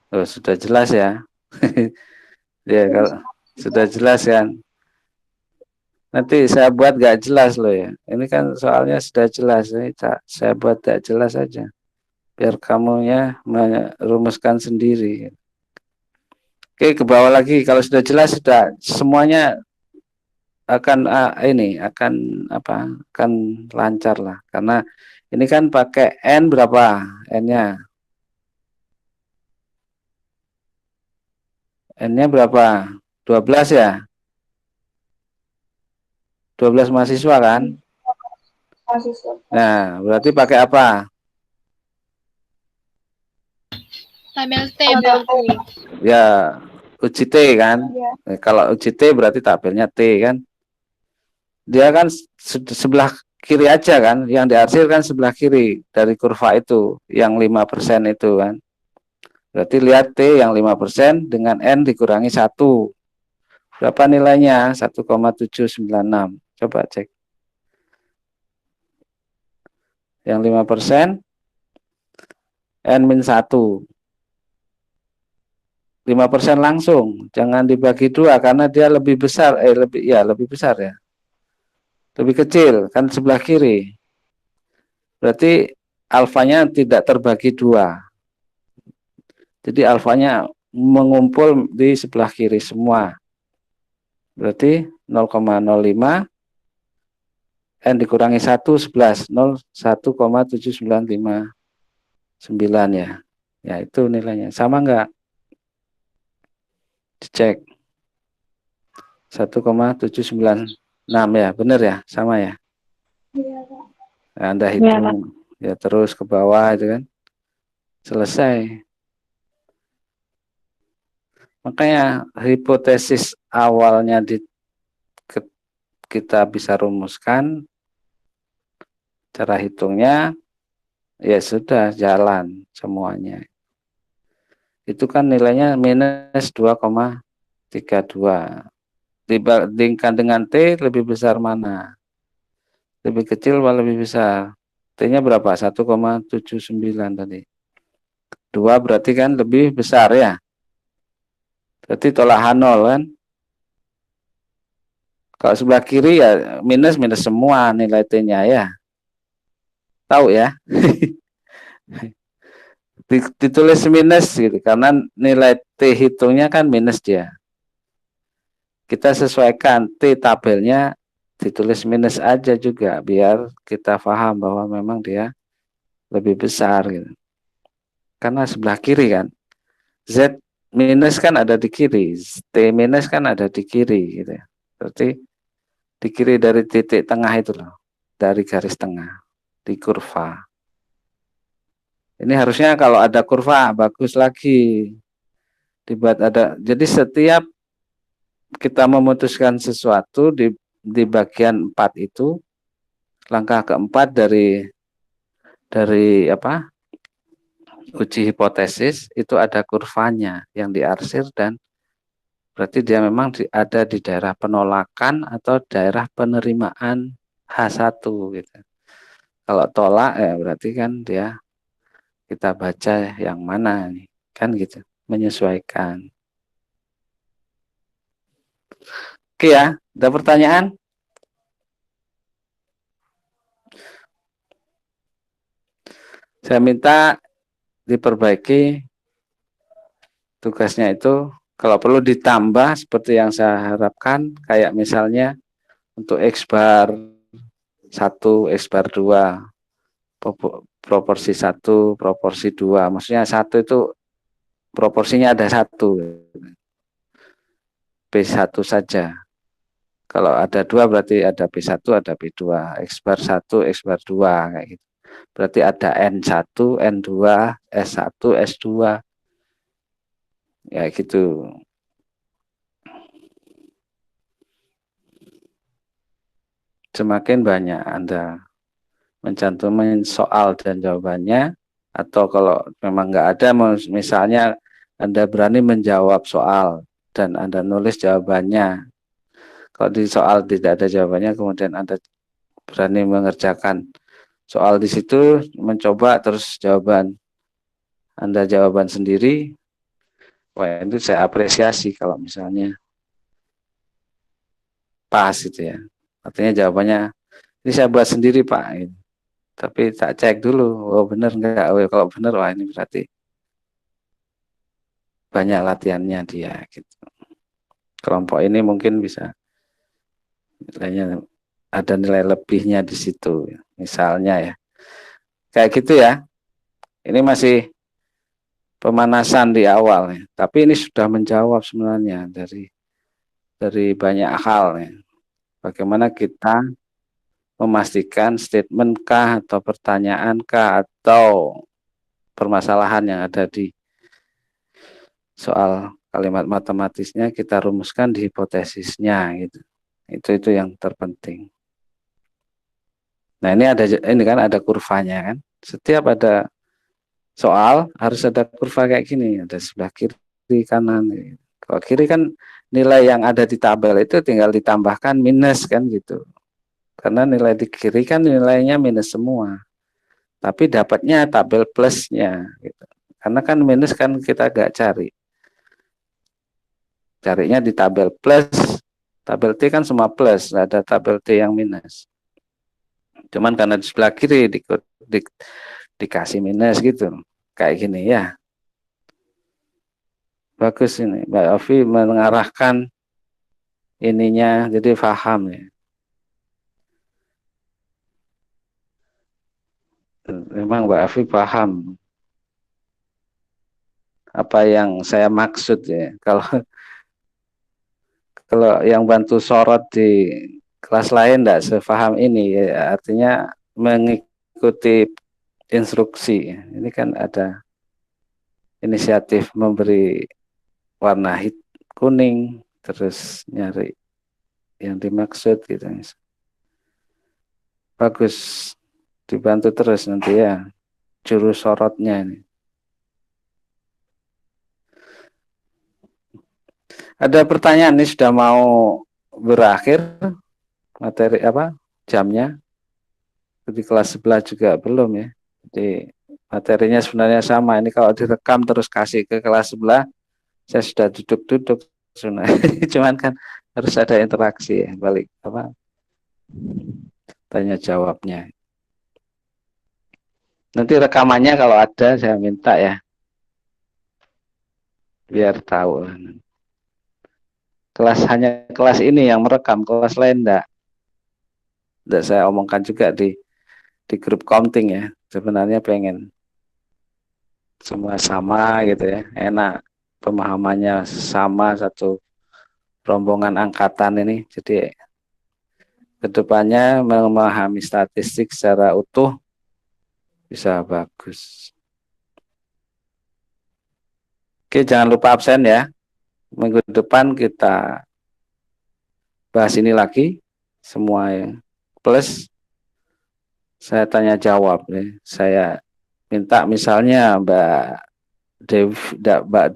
Oh, sudah jelas ya. Ya, kalau sudah jelas kan. Nanti saya buat gak jelas loh ya. Ini kan soalnya sudah jelas. Ini saya buat gak jelas aja. Biar kamu ya merumuskan sendiri. Oke, ke bawah lagi. Kalau sudah jelas, sudah semuanya akan akan apa? Akan lancar lah. Karena ini kan pakai N berapa? N-nya. N-nya berapa? 12 ya? 12 mahasiswa kan? Mahasiswa. Nah, berarti pakai apa? Tabel T, Pak. Ya, uji T kan? Ya. Kalau uji T berarti tabelnya T kan? Dia kan sebelah kiri aja kan? Yang diarsir kan sebelah kiri dari kurva itu, yang 5% itu kan? Berarti lihat T yang 5% dengan N dikurangi 1. Berapa nilainya? 1,796. Coba cek. Yang 5% N-1. 5% langsung. Jangan dibagi 2 karena dia lebih besar. Lebih besar ya. Lebih kecil. Kan sebelah kiri. Berarti alfanya tidak terbagi 2. Jadi alfanya mengumpul di sebelah kiri semua. Berarti 0,05 N dikurangi 1, 11. 1,7959 ya. Ya itu nilainya. Sama enggak? Dicek. 1,796 ya. Benar ya? Sama ya? Iya, Pak. Nah, Anda hitung. Ya terus ke bawah itu kan. Selesai. Makanya hipotesis awalnya kita bisa rumuskan, cara hitungnya ya sudah jalan semuanya. Itu kan nilainya minus 2,32. Dibandingkan dengan T lebih besar mana? Lebih kecil atau lebih besar? T-nya berapa? 1,79 tadi. 2 berarti kan lebih besar ya. Berarti tolak H0 kan. Kalau sebelah kiri ya minus semua nilai T-nya ya. Tahu ya? Ditulis minus gitu karena nilai T hitungnya kan minus dia. Kita sesuaikan T tabelnya ditulis minus aja juga biar kita paham bahwa memang dia lebih besar gitu. Karena sebelah kiri kan. Z minus kan ada di kiri, T minus kan ada di kiri gitu ya. Berarti di kiri dari titik tengah itu loh, dari garis tengah di kurva. Ini harusnya kalau ada kurva bagus lagi. Dibuat ada. Jadi setiap kita memutuskan sesuatu di bagian 4 itu, langkah keempat dari apa? Uji hipotesis itu ada kurvanya yang diarsir dan berarti dia memang ada di daerah penolakan atau daerah penerimaan H1 gitu. Kalau tolak ya berarti kan dia kita baca yang mana nih, kan gitu, menyesuaikan. Oke ya, ada pertanyaan? Saya minta diperbaiki tugasnya itu, kalau perlu ditambah seperti yang saya harapkan, kayak misalnya untuk X bar 1, X bar 2, proporsi 1, proporsi 2, maksudnya 1 itu proporsinya ada 1, B1 saja. Kalau ada 2 berarti ada B1, ada B2, X bar 1, X bar 2 kayak gitu. Berarti ada N1, N2, S1, S2. Ya gitu. Semakin banyak Anda mencantumkan soal dan jawabannya, atau kalau memang nggak ada, misalnya Anda berani menjawab soal dan Anda nulis jawabannya. Kalau di soal tidak ada jawabannya, kemudian Anda berani mengerjakan soal di situ, mencoba terus jawaban Anda jawaban sendiri, Wah, itu saya apresiasi kalau misalnya pas itu ya. Artinya jawabannya ini saya buat sendiri Pak. Gitu. Tapi tak cek dulu, oh benar enggak? Oh, kalau benar, wah ini berarti banyak latihannya dia. Gitu. Kelompok ini mungkin bisa nilainya ada nilai lebihnya di situ, misalnya ya. Kayak gitu ya. Ini masih pemanasan di awal ya. Tapi ini sudah menjawab sebenarnya dari banyak hal ya. Bagaimana kita memastikan statement kah atau pertanyaan kah atau permasalahan yang ada di soal kalimat matematisnya kita rumuskan di hipotesisnya gitu. Itu yang terpenting. Nah, ini kan ada kurvanya kan. Setiap ada soal harus ada kurva kayak gini, ada sebelah kiri kanan. Kalau kiri kan nilai yang ada di tabel itu tinggal ditambahkan minus kan gitu. Karena nilai di kiri kan nilainya minus semua. Tapi dapatnya tabel plusnya gitu. Karena kan minus kan kita gak cari. Carinya di tabel plus. Tabel T kan semua plus, ada tabel T yang minus. Cuman karena di sebelah kiri dikasih minus gitu. Kayak gini ya. Bagus ini. Mbak Ovi mengarahkan ininya jadi paham ya. Memang Mbak Ovi paham apa yang saya maksud ya. Kalau yang bantu sorot di kelas lain tidak sepaham ini ya, artinya mengikuti instruksi. Ini kan ada inisiatif memberi warna kuning terus nyari yang dimaksud gitu. Bagus, dibantu terus nanti ya juru sorotnya ini. Ada pertanyaan, ini sudah mau berakhir materi apa jamnya. Di kelas sebelah juga belum ya. Jadi materinya sebenarnya sama. Ini kalau direkam terus kasih ke kelas sebelah, saya sudah duduk-duduk sebenarnya. Cuman kan harus ada interaksi ya, balik apa tanya jawabnya. Nanti rekamannya kalau ada saya minta ya, biar tahu. Hanya kelas ini yang merekam, kelas lain enggak. Enggak, saya omongkan juga di grup counting ya. Sebenarnya pengen semua sama gitu ya, enak pemahamannya sama satu rombongan angkatan ini. Jadi kedepannya memahami statistik secara utuh bisa bagus. Oke, jangan lupa absen ya. Minggu depan kita bahas ini lagi semua ya. Plus saya tanya jawab ya. Saya minta misalnya Mbak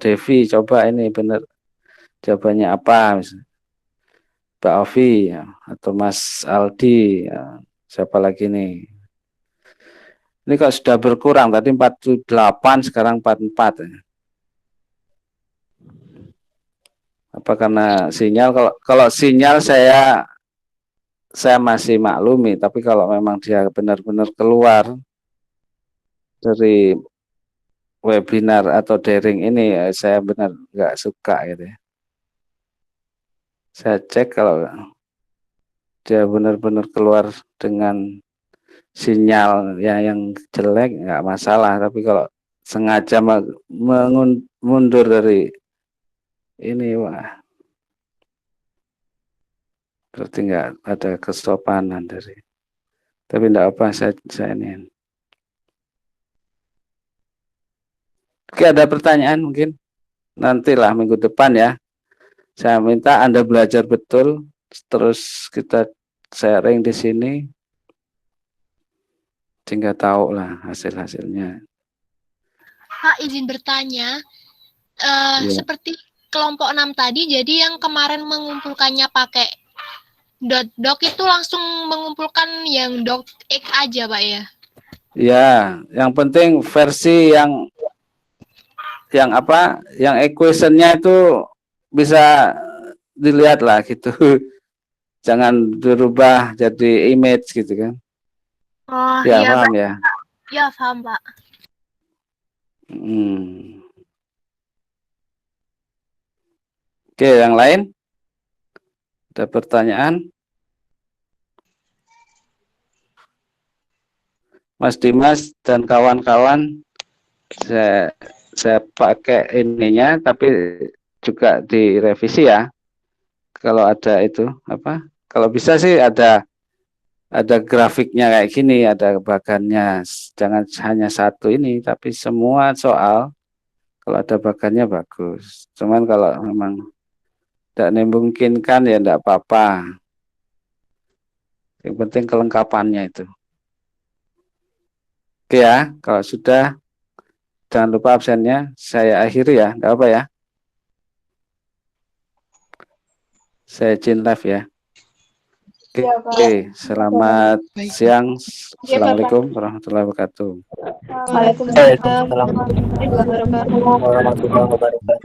Devi coba ini benar jawabannya apa misalnya. Mbak Ovi ya, atau Mas Aldi ya, siapa lagi nih. Ini kalau sudah berkurang tadi 48 sekarang 44 ya. Apa karena sinyal? Kalau sinyal saya masih maklumi, tapi kalau memang dia benar-benar keluar dari webinar atau daring ini, saya benar nggak suka gitu ya. Saya cek kalau dia benar-benar keluar dengan sinyal yang jelek nggak masalah, tapi kalau sengaja mundur dari ini, wah, berarti nggak ada kesopanan dari. Tapi enggak apa, saya ini. Oke, ada pertanyaan mungkin? Nantilah minggu depan ya. Saya minta Anda belajar betul, terus kita sharing di sini, sehingga tahu lah hasil-hasilnya. Pak, izin bertanya, seperti kelompok 6 tadi, jadi yang kemarin mengumpulkannya pakai dot itu langsung mengumpulkan yang .x aja Pak ya? Ya, yang penting versi yang apa, yang equationnya itu bisa dilihat lah gitu. Jangan dirubah jadi image gitu kan. Oh, Ya, iya, paham Pak. ya. Ya, paham, Pak. Oke, yang lain? Ada pertanyaan? Mas Dimas dan kawan-kawan, saya pakai ininya, tapi juga direvisi ya. Kalau ada itu apa? Kalau bisa sih ada grafiknya kayak gini, ada bagannya. Jangan hanya satu ini, tapi semua soal kalau ada bagannya bagus. Cuman kalau memang tidak memungkinkan ya tidak apa-apa. Yang penting kelengkapannya itu. Oke ya, kalau sudah jangan lupa absennya saya akhiri ya, tidak apa ya. Saya izin live ya. Oke, selamat siang. Assalamualaikum warahmatullahi wabarakatuh. Waalaikumsalam warahmatullahi wabarakatuh.